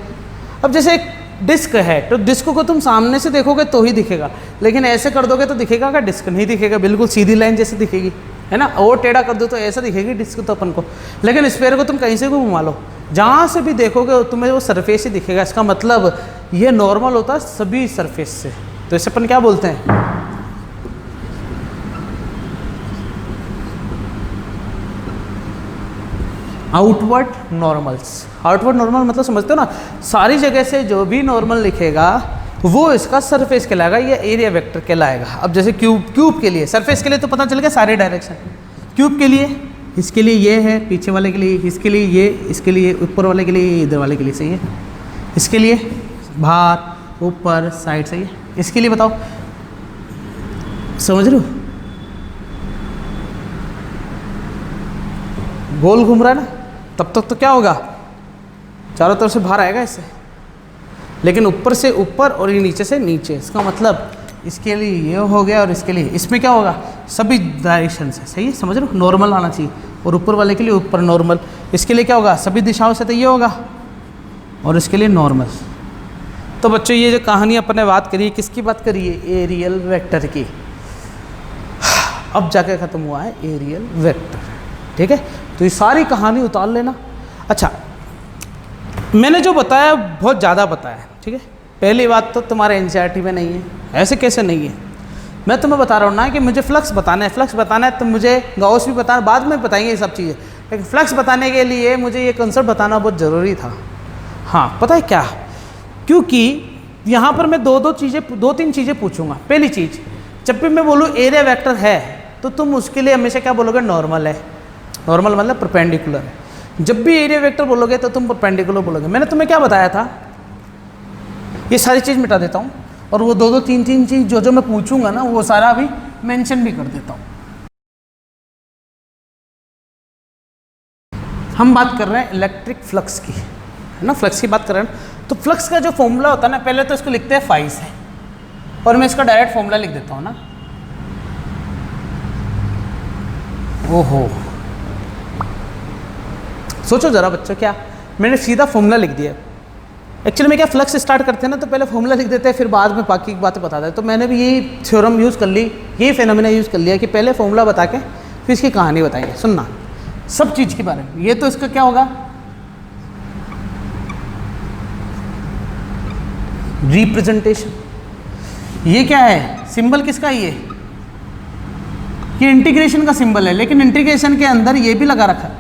अब जैसे एक डिस्क है तो डिस्क को तुम सामने से देखोगे तो ही दिखेगा, लेकिन ऐसे कर दोगे तो दिखेगा क्या, डिस्क नहीं दिखेगा, बिल्कुल सीधी लाइन जैसे दिखेगी, है ना। और टेढ़ा कर दो तो ऐसा दिखेगी डिस्क तो अपन को। लेकिन स्फेयर को तुम कहीं से भी घुमा लो, जहाँ से भी देखोगे तुम्हें वो सरफेस ही दिखेगा। इसका मतलब ये नॉर्मल होता है सभी सरफेस से। तो इसे अपन क्या बोलते हैं, आउटवर्ड नॉर्मल्स। आउटवर्ड नॉर्मल मतलब समझते हो ना, सारी जगह से जो भी नॉर्मल लिखेगा वो इसका सरफेस कहलाएगा, ये एरिया वेक्टर कहलाएगा। अब जैसे क्यूब के लिए, सरफेस के लिए तो पता चल गया सारे डायरेक्शन। क्यूब के लिए, इसके लिए ये है, पीछे वाले के लिए, इसके लिए ये, इसके लिए ऊपर वाले के लिए, इधर वाले के लिए, सही है। इसके लिए बाहर ऊपर साइड, सही है। इसके लिए बताओ, समझ रहे हो, गोल घूम रहा है ना, तब तक तो क्या होगा, चारों तरफ से बाहर आएगा इससे। लेकिन ऊपर से ऊपर और ये नीचे से नीचे, इसका मतलब इसके लिए ये हो गया और इसके लिए, इसमें क्या होगा, सभी डायरेक्शन से, सही है, समझ रहे हो, नॉर्मल आना चाहिए। और ऊपर वाले के लिए ऊपर नॉर्मल, इसके लिए क्या होगा, सभी दिशाओं से तो ये होगा, और इसके लिए नॉर्मल। तो बच्चों ये जो कहानी अपन ने बात करी है, किसकी बात करी है, एरियल वेक्टर की। अब जाके ख़त्म हुआ है एरियल वेक्टर, ठीक है। तो ये सारी कहानी उतार लेना। अच्छा, मैंने जो बताया बहुत ज़्यादा बताया, ठीक है। पहली बात तो तुम्हारे एनसीईआरटी में नहीं है, ऐसे कैसे नहीं है, मैं तुम्हें बता रहा हूँ ना कि मुझे फ्लक्स बताना है। फ्लक्स बताना है तो मुझे गाउस भी बताना, बाद में बताएंगे ये सब चीज़ें, लेकिन फ्लक्स बताने के लिए मुझे ये कंसेप्ट बताना बहुत ज़रूरी था। हाँ, पता है क्या, क्योंकि यहाँ पर मैं दो तीन चीज़ें पूछूंगा। पहली चीज़, जब भी मैं बोलूँ एरिया वेक्टर है तो तुम उसके लिए हमेशा क्या बोलोगे, नॉर्मल है। नॉर्मल मतलब परपेंडिकुलर है। जब भी एरिया वेक्टर बोलोगे तो तुम परपेंडिकुलर बोलोगे। मैंने तुम्हें क्या बताया था, ये सारी चीज़ मिटा देता हूँ, और वो दो तीन चीज़ जो मैं पूछूंगा ना वो सारा अभी मेंशन भी कर देता हूँ। हम बात कर रहे हैं इलेक्ट्रिक फ्लक्स की, है ना, फ्लक्स की बात कर रहे हैं। तो फ्लक्स का जो फॉर्मूला होता है ना, पहले तो इसको लिखते हैं फाई से, और मैं इसका डायरेक्ट फॉर्मूला लिख देता हूँ ना। ओहो, सोचो जरा बच्चों, क्या मैंने सीधा फॉर्मूला लिख दिया। एक्चुअली में क्या, फ्लक्स स्टार्ट करते हैं ना तो पहले फॉर्मूला लिख देते हैं, फिर बाद में बाकी की बातें बताते हैं। तो मैंने भी यही थ्योरम यूज़ कर ली, यही फेनोमेना यूज़ कर लिया कि पहले फॉर्मूला बता के फिर इसकी कहानी बताएंगे। सुनना सब चीज़ के बारे में। ये तो इसका क्या होगा, रिप्रेजेंटेशन। ये क्या है, सिंबल किसका है, ये इंटीग्रेशन का सिंबल है, लेकिन इंटीग्रेशन के अंदर ये भी लगा रखा है।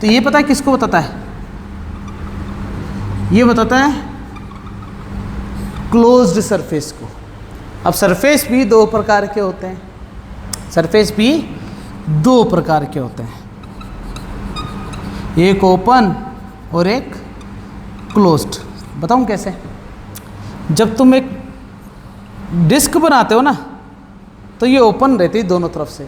तो ये पता है किसको बताता है, ये बताता है क्लोज्ड सरफेस को। अब सरफेस भी दो प्रकार के होते हैं, सरफेस भी दो प्रकार के होते हैं, एक ओपन और एक क्लोज्ड। बताऊं कैसे, जब तुम एक डिस्क बनाते हो ना तो ये ओपन रहती है दोनों तरफ से,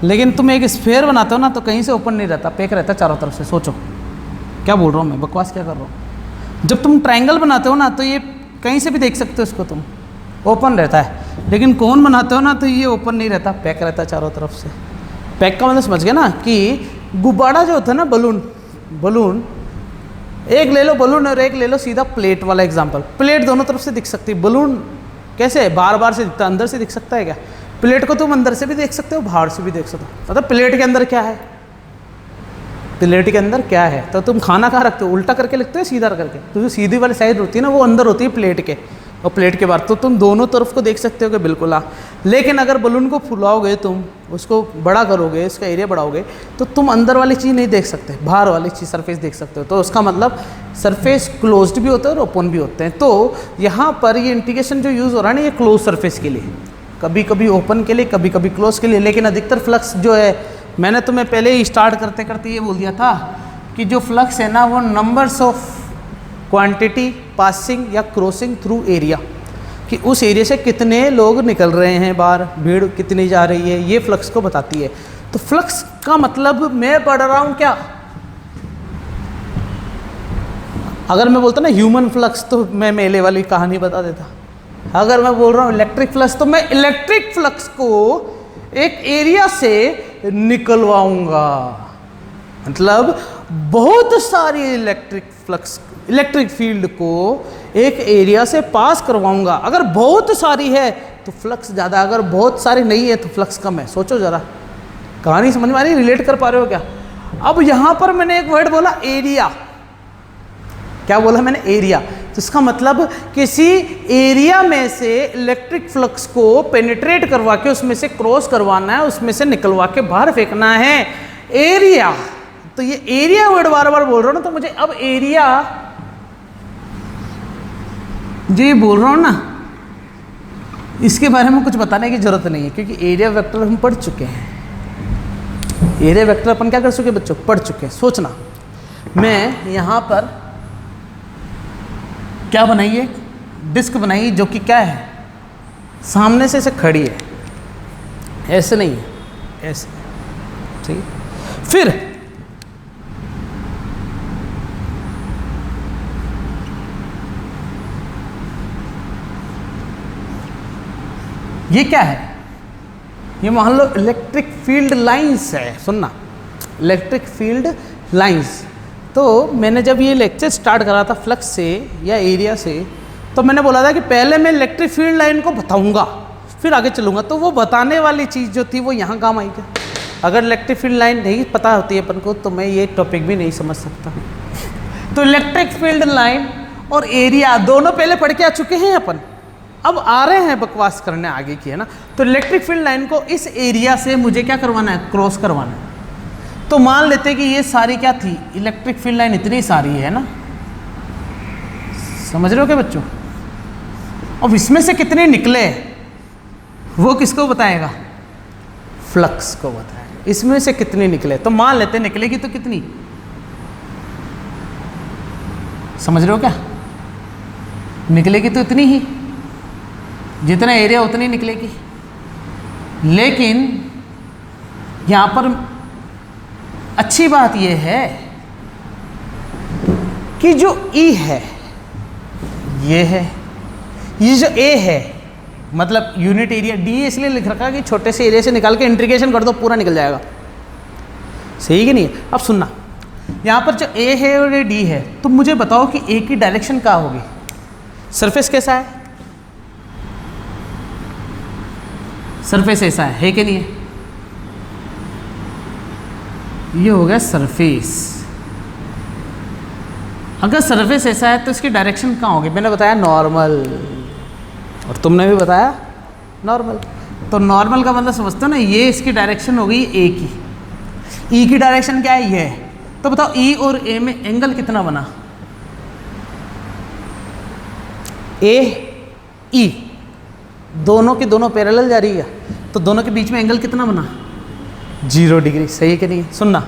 लेकिन तुम एक स्फेयर बनाते हो ना तो कहीं से ओपन नहीं रहता, पैक रहता चारों तरफ से। सोचो क्या बोल रहा हूँ मैं, बकवास क्या कर रहा हूँ। जब तुम ट्रायंगल बनाते हो ना तो ये कहीं से भी देख सकते हो इसको तुम, ओपन रहता है। लेकिन कोन बनाते हो ना तो ये ओपन नहीं रहता, पैक रहता है चारों तरफ से। पैक का मतलब समझ गया ना, कि गुब्बारा जो होता है ना, बलून एक ले लो बलून और एक ले लो सीधा प्लेट वाला एग्जाम्पल। प्लेट दोनों तरफ से दिख सकती है, बलून कैसे बार बार से दिखता है, अंदर से दिख सकता है क्या। प्लेट को तुम अंदर से भी देख सकते हो, बाहर से भी देख सकते हो। मतलब प्लेट के अंदर क्या है, प्लेट के अंदर क्या है, तो तुम खाना कहाँ रखते हो, उल्टा करके लिखते हो सीधा करके। तो जो सीधी वाली साइड होती है ना वो अंदर होती है प्लेट के, और प्लेट के बाहर, तो तुम दोनों तरफ को देख सकते हो कि बिल्कुल हाँ। लेकिन अगर बलून को फुलाओगे, तुम उसको बड़ा करोगे, उसका एरिया बढ़ाओगे, तो तुम अंदर वाली चीज़ नहीं देख सकते, बाहर वाली चीज़ सरफेस देख सकते हो। तो उसका मतलब सरफेस क्लोज्ड भी होते हैं और ओपन भी होते हैं। तो यहाँ पर ये इंटीग्रेशन जो यूज़ हो रहा है ना, ये क्लोज सरफेस के लिए, कभी कभी ओपन के लिए, कभी कभी क्लोज के लिए। लेकिन अधिकतर फ्लक्स जो है, मैंने तुम्हें पहले ही स्टार्ट करते करते ये बोल दिया था कि जो फ्लक्स है ना, वो नंबर्स ऑफ क्वांटिटी पासिंग या क्रॉसिंग थ्रू एरिया, कि उस एरिया से कितने लोग निकल रहे हैं बाहर, भीड़ कितनी जा रही है, ये फ्लक्स को बताती है। तो फ्लक्स का मतलब मैं पढ़ रहा हूँ क्या, अगर मैं बोलता ना ह्यूमन फ्लक्स तो मैं मेले वाली कहानी बता देता। अगर मैं बोल रहा हूँ इलेक्ट्रिक फ्लक्स तो मैं इलेक्ट्रिक फ्लक्स को एक एरिया से निकलवाऊंगा। मतलब बहुत सारी इलेक्ट्रिक फ्लक्स, इलेक्ट्रिक फील्ड को एक एरिया से पास करवाऊंगा। अगर बहुत सारी है तो फ्लक्स ज़्यादा, अगर बहुत सारी नहीं है तो फ्लक्स कम है। सोचो ज़रा, कहानी समझ में आ रही, रिलेट कर पा रहे हो क्या? अब यहाँ पर मैंने एक वर्ड बोला एरिया, क्या बोला मैंने? एरिया। तो इसका मतलब किसी एरिया में से इलेक्ट्रिक फ्लक्स को पेनिट्रेट करवा के उसमें से क्रॉस करवाना है, उसमें से निकलवा के बाहर फेंकना है, एरिया। तो ये एरिया वर्ड बार बार बोल रहा हूं ना, तो मुझे अब एरिया जो ये बोल रहा हूं ना, इसके बारे में कुछ बताने की जरूरत नहीं है, क्योंकि एरिया वेक्टर हम पढ़ चुके हैं। एरिया वेक्टर अपन क्या कर चुके बच्चों? पढ़ चुके हैं। सोचना, मैं यहां पर क्या बनाई है? डिस्क बनाई, जो कि क्या है, सामने से खड़ी है, ऐसे नहीं है, ऐसे, ठीक है। फिर ये क्या है? ये मान लो इलेक्ट्रिक फील्ड लाइंस है। सुनना, इलेक्ट्रिक फील्ड लाइंस। तो मैंने जब ये लेक्चर स्टार्ट करा था फ्लक्स से या एरिया से, तो मैंने बोला था कि पहले मैं इलेक्ट्रिक फील्ड लाइन को बताऊंगा, फिर आगे चलूंगा। तो वो बताने वाली चीज़ जो थी वो यहाँ काम आई क्या? अगर इलेक्ट्रिक फील्ड लाइन नहीं पता होती है अपन को, तो मैं ये टॉपिक भी नहीं समझ सकता। तो इलेक्ट्रिक फील्ड लाइन और एरिया दोनों पहले पढ़ के आ चुके हैं अपन, अब आ रहे हैं बकवास करने आगे की, है ना। तो इलेक्ट्रिक फील्ड लाइन को इस एरिया से मुझे क्या करवाना है? क्रॉस करवाना है। तो मान लेते हैं कि ये सारी क्या थी? इलेक्ट्रिक फील्ड लाइन इतनी सारी है ना, समझ रहे हो क्या बच्चों? अब इसमें से कितने निकले वो किसको बताएगा? फ्लक्स को बताएगा। इसमें से कितने निकले, तो मान लेते निकलेगी तो कितनी, समझ रहे हो क्या? निकलेगी तो इतनी ही, जितना एरिया उतनी निकलेगी। लेकिन यहां पर अच्छी बात यह है कि जो E है, ये है, ये जो A है, मतलब यूनिट एरिया D इसलिए लिख रखा है कि छोटे से एरिया से निकाल के इंटीग्रेशन कर दो, पूरा निकल जाएगा। सही कि नहीं? अब सुनना, यहां पर जो A है और ये D है, तो मुझे बताओ कि A की डायरेक्शन क्या होगी? सरफेस कैसा है? सरफेस ऐसा है कि नहीं है? ये हो गया सरफेस। अगर सरफेस ऐसा है तो इसकी डायरेक्शन कहाँ होगी? मैंने बताया नॉर्मल, और तुमने भी बताया नॉर्मल। तो नॉर्मल का मतलब समझते हो ना, ये इसकी डायरेक्शन हो गई ए की। ई की डायरेक्शन क्या है? ये है। तो बताओ ई और ए में एंगल कितना बना? ए ई दोनों की दोनों पैरेलल जा रही है, तो दोनों के बीच में एंगल कितना बना? 0 डिग्री। सही कि नहीं? सुनना,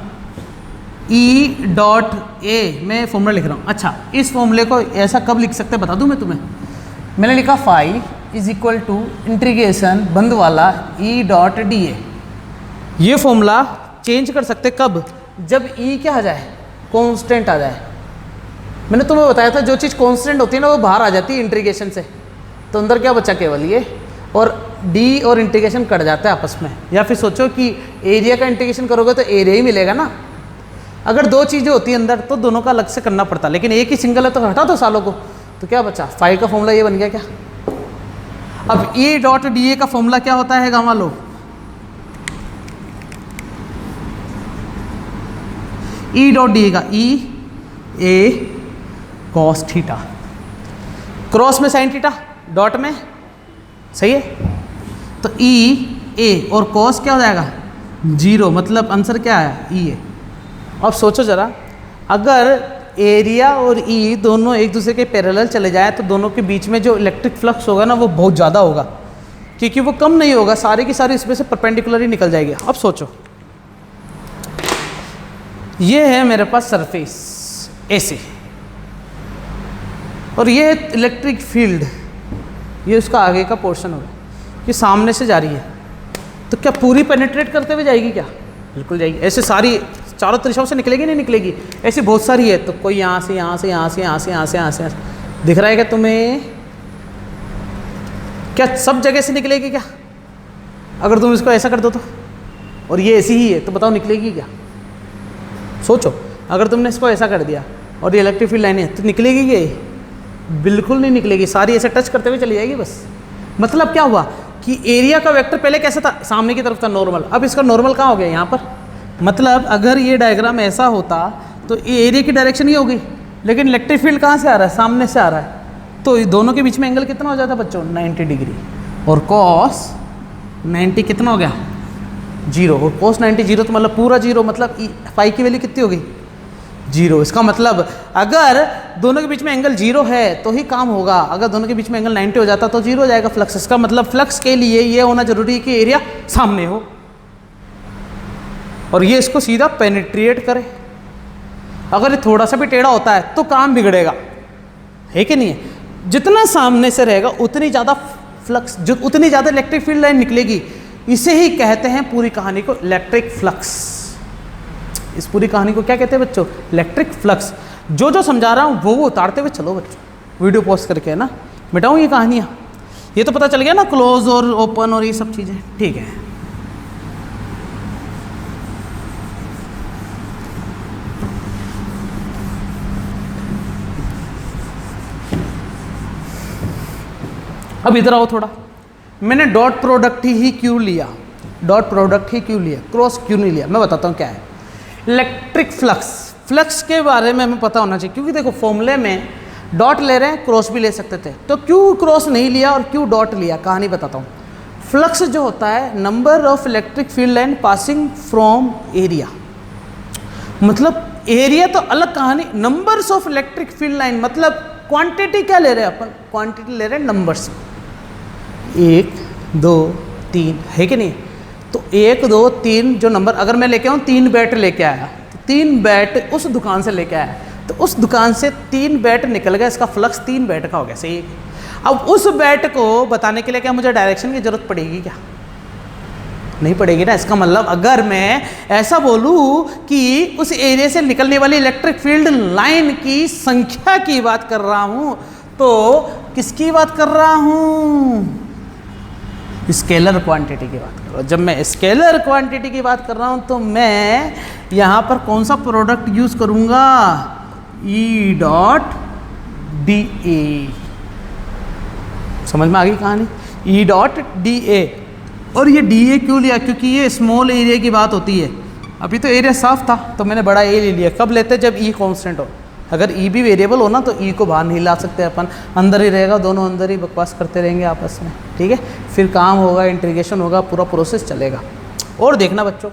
E डॉट ए, मैं फॉर्मूला लिख रहा हूँ। अच्छा, इस फॉर्मूले को ऐसा कब लिख सकते हैं बता दूँ मैं तुम्हें? मैंने लिखा phi is equal to integration बंद वाला E डॉट डी ए। ये फॉर्मूला चेंज कर सकते कब? जब E क्या आ जाए? कांस्टेंट आ जाए। मैंने तुम्हें बताया था जो चीज़ कांस्टेंट होती है ना, वो बाहर आ जाती है इंटीग्रेशन से, तो अंदर क्या बचा? केवल ये, और D और इंटीग्रेशन कट जाता है आपस में। या फिर सोचो कि एरिया का इंटीग्रेशन करोगे तो एरिया ही मिलेगा ना। अगर दो चीज़ें होती हैं अंदर तो दोनों का अलग से करना पड़ता, लेकिन एक ही सिंगल है तो हटा दो सालों को, तो क्या बचा? फाई का फॉर्मूला ये बन गया क्या? अब E डॉट डी ए का फॉर्मूला क्या होता है gamma low? E dot D A का E ए कॉस थीटा, क्रॉस में साइन थीटा, डॉट में, सही है। तो ई ए और कॉस क्या हो जाएगा 0, मतलब आंसर क्या आया ई ए। अब सोचो ज़रा, अगर एरिया और ई दोनों एक दूसरे के पैरेलल चले जाए तो दोनों के बीच में जो इलेक्ट्रिक फ्लक्स होगा ना वो बहुत ज़्यादा होगा, क्योंकि वो कम नहीं होगा, सारी की सारी इसमें से परपेंडिकुलर ही निकल जाएगी। अब सोचो, ये है मेरे पास सरफेस ऐसे, और ये इलेक्ट्रिक फील्ड, ये उसका आगे का पोर्शन होगा, ये सामने से जा रही है, तो क्या पूरी पेनिट्रेट करते हुए जाएगी क्या? बिल्कुल जाएगी। ऐसे सारी चारों दिशाओं से निकलेगी, नहीं निकलेगी? ऐसी बहुत सारी है, तो कोई यहाँ से यहाँ से यहाँ से यहाँ से यहाँ से यहाँ से दिख रहा है क्या तुम्हें? क्या सब जगह से निकलेगी क्या? अगर तुम इसको ऐसा कर दो तो, और ये ऐसी ही है, तो बताओ निकलेगी क्या? सोचो, अगर तुमने इसको ऐसा कर दिया और ये इलेक्ट्रिक फील्ड लाइन है तो निकलेगी क्या? बिल्कुल नहीं निकलेगी, सारी ऐसे टच करते हुए चली जाएगी बस। मतलब क्या हुआ कि एरिया का वेक्टर पहले कैसा था? सामने की तरफ था नॉर्मल, अब इसका नॉर्मल कहाँ हो गया? यहाँ पर। मतलब अगर ये डायग्राम ऐसा होता तो ये एरिया की डायरेक्शन ये होगी, लेकिन इलेक्ट्रिक फील्ड कहाँ से आ रहा है? सामने से आ रहा है, तो दोनों के बीच में एंगल कितना हो जाता बच्चों? 90 डिग्री। और कॉस 90 कितना हो गया? 0। और कॉस 90 0, तो मतलब पूरा 0, मतलब फाई की वैल्यू कितनी होगी? 0। इसका मतलब अगर दोनों के बीच में एंगल 0 है तो ही काम होगा, अगर दोनों के बीच में एंगल 90 हो जाता तो 0 हो जाएगा फ्लक्स। इसका मतलब फ्लक्स के लिए ये होना जरूरी है कि एरिया सामने हो और ये इसको सीधा पेनिट्रेट करे। अगर ये थोड़ा सा भी टेढ़ा होता है तो काम बिगड़ेगा, है कि नहीं है? जितना सामने से रहेगा उतनी ज़्यादा फ्लक्स, जो उतनी ज़्यादा इलेक्ट्रिक फील्ड लाइन निकलेगी। इसे ही कहते हैं पूरी कहानी को इलेक्ट्रिक फ्लक्स। इस पूरी कहानी को क्या कहते हैं बच्चों? Electric flux. जो जो समझा रहा हूँ वो उतारते हुए चलो बच्चों, वीडियो पॉज करके, है ना, मिटाऊँ ये कहानियाँ। ये तो पता चल गया ना, क्लोज और ओपन और ये सब चीज़ें, ठीक है। अब इधर आओ थोड़ा। मैंने डॉट प्रोडक्ट ही क्यों लिया? डॉट प्रोडक्ट ही क्यों लिया? क्रॉस क्यों नहीं लिया? मैं बताता हूँ क्या है। इलेक्ट्रिक फ्लक्स, फ्लक्स के बारे में हमें पता होना चाहिए, क्योंकि देखो फॉर्मूले में डॉट ले रहे हैं, क्रॉस भी ले सकते थे, तो क्यों क्रॉस नहीं लिया और क्यों डॉट लिया? कहानी बताता हूँ। फ्लक्स जो होता है number of electric field line passing from area, मतलब एरिया तो अलग कहानी, numbers of electric field line मतलब क्वांटिटी क्या ले रहे हैं अपन? क्वांटिटी ले रहे हैं नंबर्स, 1 2 3, है कि नहीं? तो 1 2 3 जो नंबर अगर मैं लेके आऊँ, 3 बैट लेके आया, तो 3 बैट उस दुकान से लेके आया, तो उस दुकान से 3 बैट निकल गया, इसका फ्लक्स 3 बैट का हो गया, सही। अब उस बैट को बताने के लिए क्या मुझे डायरेक्शन की जरूरत पड़ेगी क्या? नहीं पड़ेगी ना। इसका मतलब अगर मैं ऐसा बोलूँ कि उस एरिया से निकलने वाली इलेक्ट्रिक फील्ड लाइन की संख्या की बात कर रहा हूँ, तो किसकी बात कर रहा हूँ? स्केलर क्वांटिटी की बात कर रहा हूँ। जब मैं स्केलर क्वांटिटी की बात कर रहा हूँ तो मैं यहाँ पर कौन सा प्रोडक्ट यूज़ करूँगा? E dot D A. समझ में आ गई कहानी? E dot D A. और ये डी ए क्यों लिया? क्योंकि ये स्मॉल एरिया की बात होती है। अभी तो एरिया साफ था तो मैंने बड़ा ए ले लिया। कब लेते? जब ई कांस्टेंट हो। अगर ई भी वेरिएबल हो ना तो ई को बाहर नहीं ला सकते अपन, अंदर ही रहेगा, दोनों अंदर ही बकवास करते रहेंगे आपस में, ठीक है। फिर काम होगा, इंटीग्रेशन होगा, पूरा प्रोसेस चलेगा। और देखना बच्चों,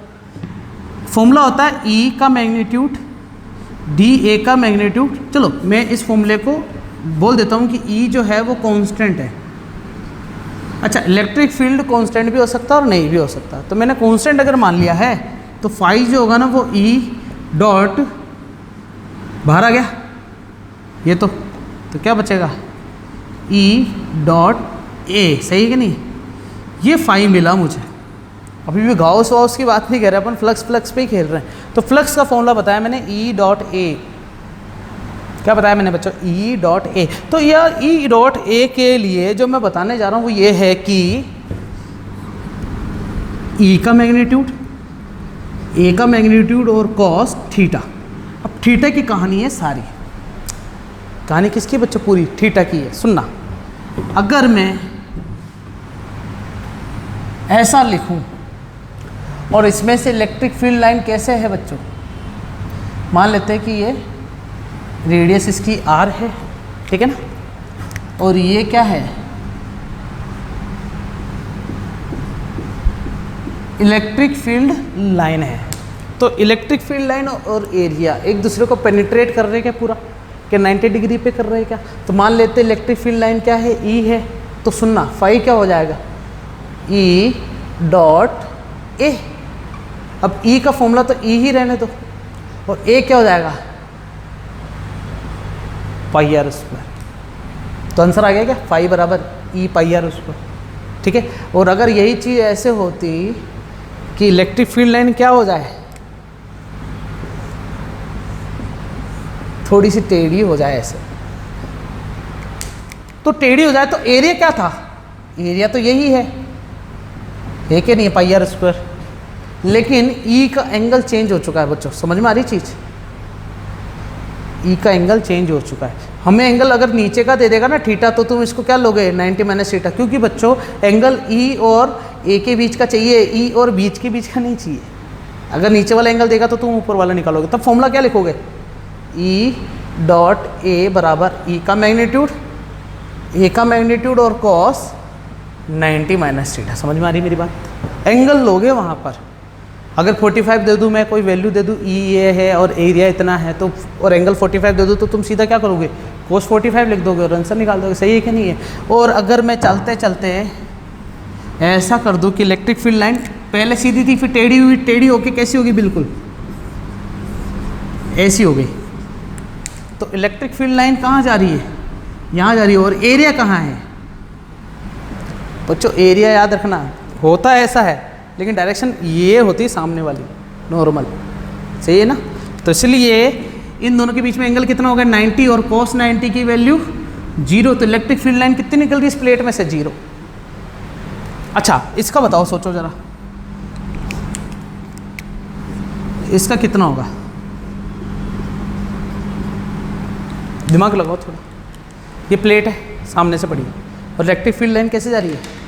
फॉर्मूला होता है ई का मैग्नीट्यूड डी ए का मैग्नीट्यूड। चलो मैं इस फॉर्मूले को बोल देता हूँ कि ई जो है वो कांस्टेंट है। अच्छा, इलेक्ट्रिक फील्ड कांस्टेंट भी हो सकता है और नहीं भी हो सकता, तो मैंने कांस्टेंट अगर मान लिया है तो फाई जो होगा ना वो ई डॉट बाहर आ गया ये, तो क्या बचेगा? ई डॉट ए, सही कि नहीं? ये फाई मिला मुझे। अभी भी गाउस वाउस की बात नहीं कर रहे अपन, फ्लक्स पे ही खेल रहे हैं। तो फ्लक्स का फॉर्मूला बताया मैंने ई डॉट ए। क्या बताया मैंने बच्चों? E dot A. तो यार ई डॉट ए के लिए जो मैं बताने जा रहा हूँ वो ये है कि ई का मैग्नीट्यूड, ए का मैग्नीट्यूड और कॉस थीटा। अब थीटा की कहानी है सारी। कहानी किसकी बच्चों? पूरी थीटा की है। सुनना, अगर मैं ऐसा लिखूं और इसमें से इलेक्ट्रिक फील्ड लाइन कैसे है बच्चों? मान लेते हैं कि ये रेडियस इसकी आर है, ठीक है ना, और ये क्या है? इलेक्ट्रिक फील्ड लाइन है। तो इलेक्ट्रिक फील्ड लाइन और एरिया एक दूसरे को पेनिट्रेट कर रहे हैं क्या पूरा, क्या 90 डिग्री पे कर रहे हैं क्या? तो मान लेते हैं इलेक्ट्रिक फील्ड लाइन क्या है, ई है, तो सुनना फाई क्या हो जाएगा, ई डॉट ए। अब ई का फॉर्मूला तो ई ही रहने दो, और ए क्या हो जाएगा, पाई आर स्क्वायर। तो आंसर आ गया क्या, फाई बराबर ई पाई आर स्क्वायर, ठीक है। और अगर यही चीज़ ऐसे होती कि इलेक्ट्रिक फील्ड लाइन क्या हो जाए, थोड़ी सी टेढ़ी हो जाए ऐसे, तो टेढ़ी हो जाए तो एरिया क्या था, एरिया तो यही है कि नहीं, पाई आर स्क्वायर। लेकिन ई का एंगल चेंज हो चुका है बच्चों, समझ में आ रही चीज़, ई का एंगल चेंज हो चुका है। हमें एंगल अगर नीचे का दे देगा ना थीटा, तो तुम इसको क्या लोगे, 90 माइनस थीटा, क्योंकि बच्चों एंगल ई और ए के बीच का चाहिए, ई और बीच के बीच का नहीं चाहिए। अगर नीचे वाला एंगल देगा तो तुम ऊपर वाला निकालोगे, तब फॉर्मूला क्या लिखोगे, ई डॉट ए बराबर ई का मैग्नीट्यूड, ए का मैग्नीट्यूड और कॉस 90 माइनस थीटा। समझ में आ रही मेरी बात, एंगल लोगे वहाँ पर। अगर 45 दे दूँ मैं, कोई वैल्यू दे दूँ, ई ये है और एरिया इतना है, तो और एंगल 45 दे दूँ, तो तुम सीधा क्या करोगे, कोस 45 लिख दोगे और आंसर निकाल दोगे। सही है कि नहीं है? और अगर मैं चलते चलते ऐसा कर दूँ कि इलेक्ट्रिक फील्ड लाइन पहले सीधी थी, फिर टेढ़ी हुई, टेढ़ी होके कैसी होगी, बिल्कुल ऐसी हो गई, तो इलेक्ट्रिक फील्ड लाइन कहाँ जा रही है, यहाँ जा रही है। और एरिया कहाँ है बच्चों, एरिया याद रखना, होता ऐसा है लेकिन डायरेक्शन ये होती है सामने वाली, नॉर्मल, सही है ना। तो इसलिए इन दोनों के बीच में एंगल कितना होगा, 90, और cos 90 की वैल्यू 0। तो इलेक्ट्रिक फील्ड लाइन कितनी निकल रही है इस प्लेट में से, 0। अच्छा इसका बताओ, सोचो जरा, इसका कितना होगा, दिमाग लगाओ थोड़ा। ये प्लेट है सामने से पड़ी, और इलेक्ट्रिक फील्ड लाइन कैसे जा रही है,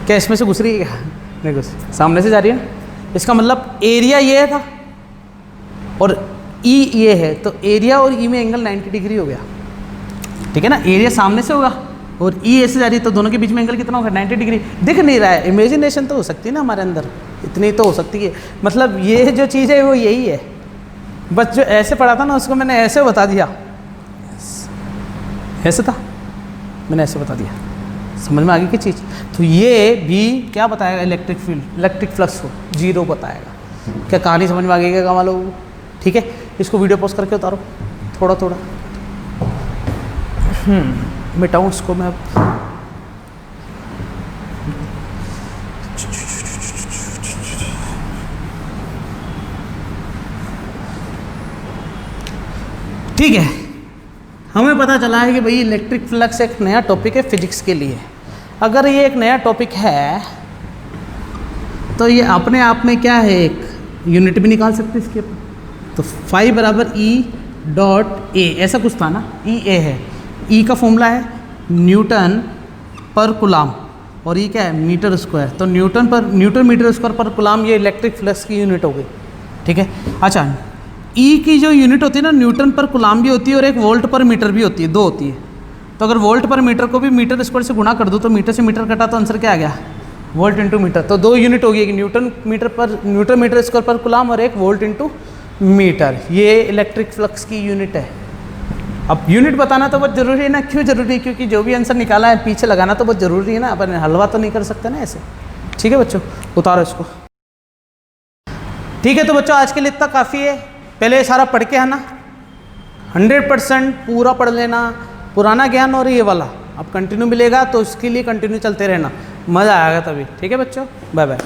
क्या इसमें से घुस रही है क्या, नहीं घुस, सामने से जा रही है ना। इसका मतलब एरिया ये था और ई ये है, तो एरिया और ई में एंगल 90 डिग्री हो गया, ठीक है ना। एरिया सामने से होगा और ई ऐसे जा रही है, तो दोनों के बीच में एंगल कितना होगा, 90 डिग्री। दिख नहीं रहा है, इमेजिनेशन तो हो सकती है ना हमारे अंदर, इतनी तो हो सकती है। मतलब ये जो चीज़ है वो यही है, बस जो ऐसे पढ़ा था ना उसको मैंने ऐसे बता दिया, ऐसे था मैंने ऐसे बता दिया, समझ में आ गई की चीज़। तो ये भी क्या बताएगा, इलेक्ट्रिक फील्ड, इलेक्ट्रिक फ्लक्स को 0 बताएगा। क्या कहानी समझ में आ गई क्या गाँव लोगों को, ठीक है। इसको वीडियो पॉज करके उतारो थोड़ा थोड़ा, मिटाऊँ इसको मैं अब। ठीक है, हमें पता चला है कि भाई इलेक्ट्रिक फ्लक्स एक नया टॉपिक है फिजिक्स के लिए। अगर ये एक नया टॉपिक है तो ये अपने आप में क्या है, एक यूनिट भी निकाल सकते हैं इसके ऊपर। तो फाई बराबर ई डॉट ए, ऐसा कुछ था ना, ई ए है, ई का फॉर्मूला है न्यूटन पर कुलाम, और ये क्या है, मीटर स्क्वायर। तो न्यूटन मीटर स्क्वायर पर कुलाम ये इलेक्ट्रिक फ्लक्स की यूनिट हो गई, ठीक है। अच्छा, ई की जो यूनिट होती है ना, न्यूटन पर कुलाम भी होती है और एक वोल्ट पर मीटर भी होती है, 2 होती है। तो अगर वोल्ट पर मीटर को भी मीटर स्क्वायर से गुणा कर दो तो मीटर से मीटर कटा तो आंसर क्या आ गया, वोल्ट इंटू मीटर। तो 2 यूनिट होगी, एक न्यूटन मीटर स्क्वायर पर कुलाम और एक वोल्ट इंटू मीटर। ये इलेक्ट्रिक फ्लक्स की यूनिट है। अब यूनिट बताना तो बहुत ज़रूरी है ना, क्यों ज़रूरी है, क्योंकि जो भी आंसर निकाला है पीछे लगाना तो बहुत ज़रूरी है ना, अपन हलवा तो नहीं कर सकते ना ऐसे, ठीक है बच्चों। उतारो इसको, ठीक है। तो बच्चों आज के लिए इतना काफ़ी है, पहले सारा पढ़ के आना, 100% पूरा पढ़ लेना, पुराना ज्ञान और ये वाला अब कंटिन्यू मिलेगा, तो उसके लिए कंटिन्यू चलते रहना, मज़ा आएगा तभी, ठीक है बच्चों। Bye bye.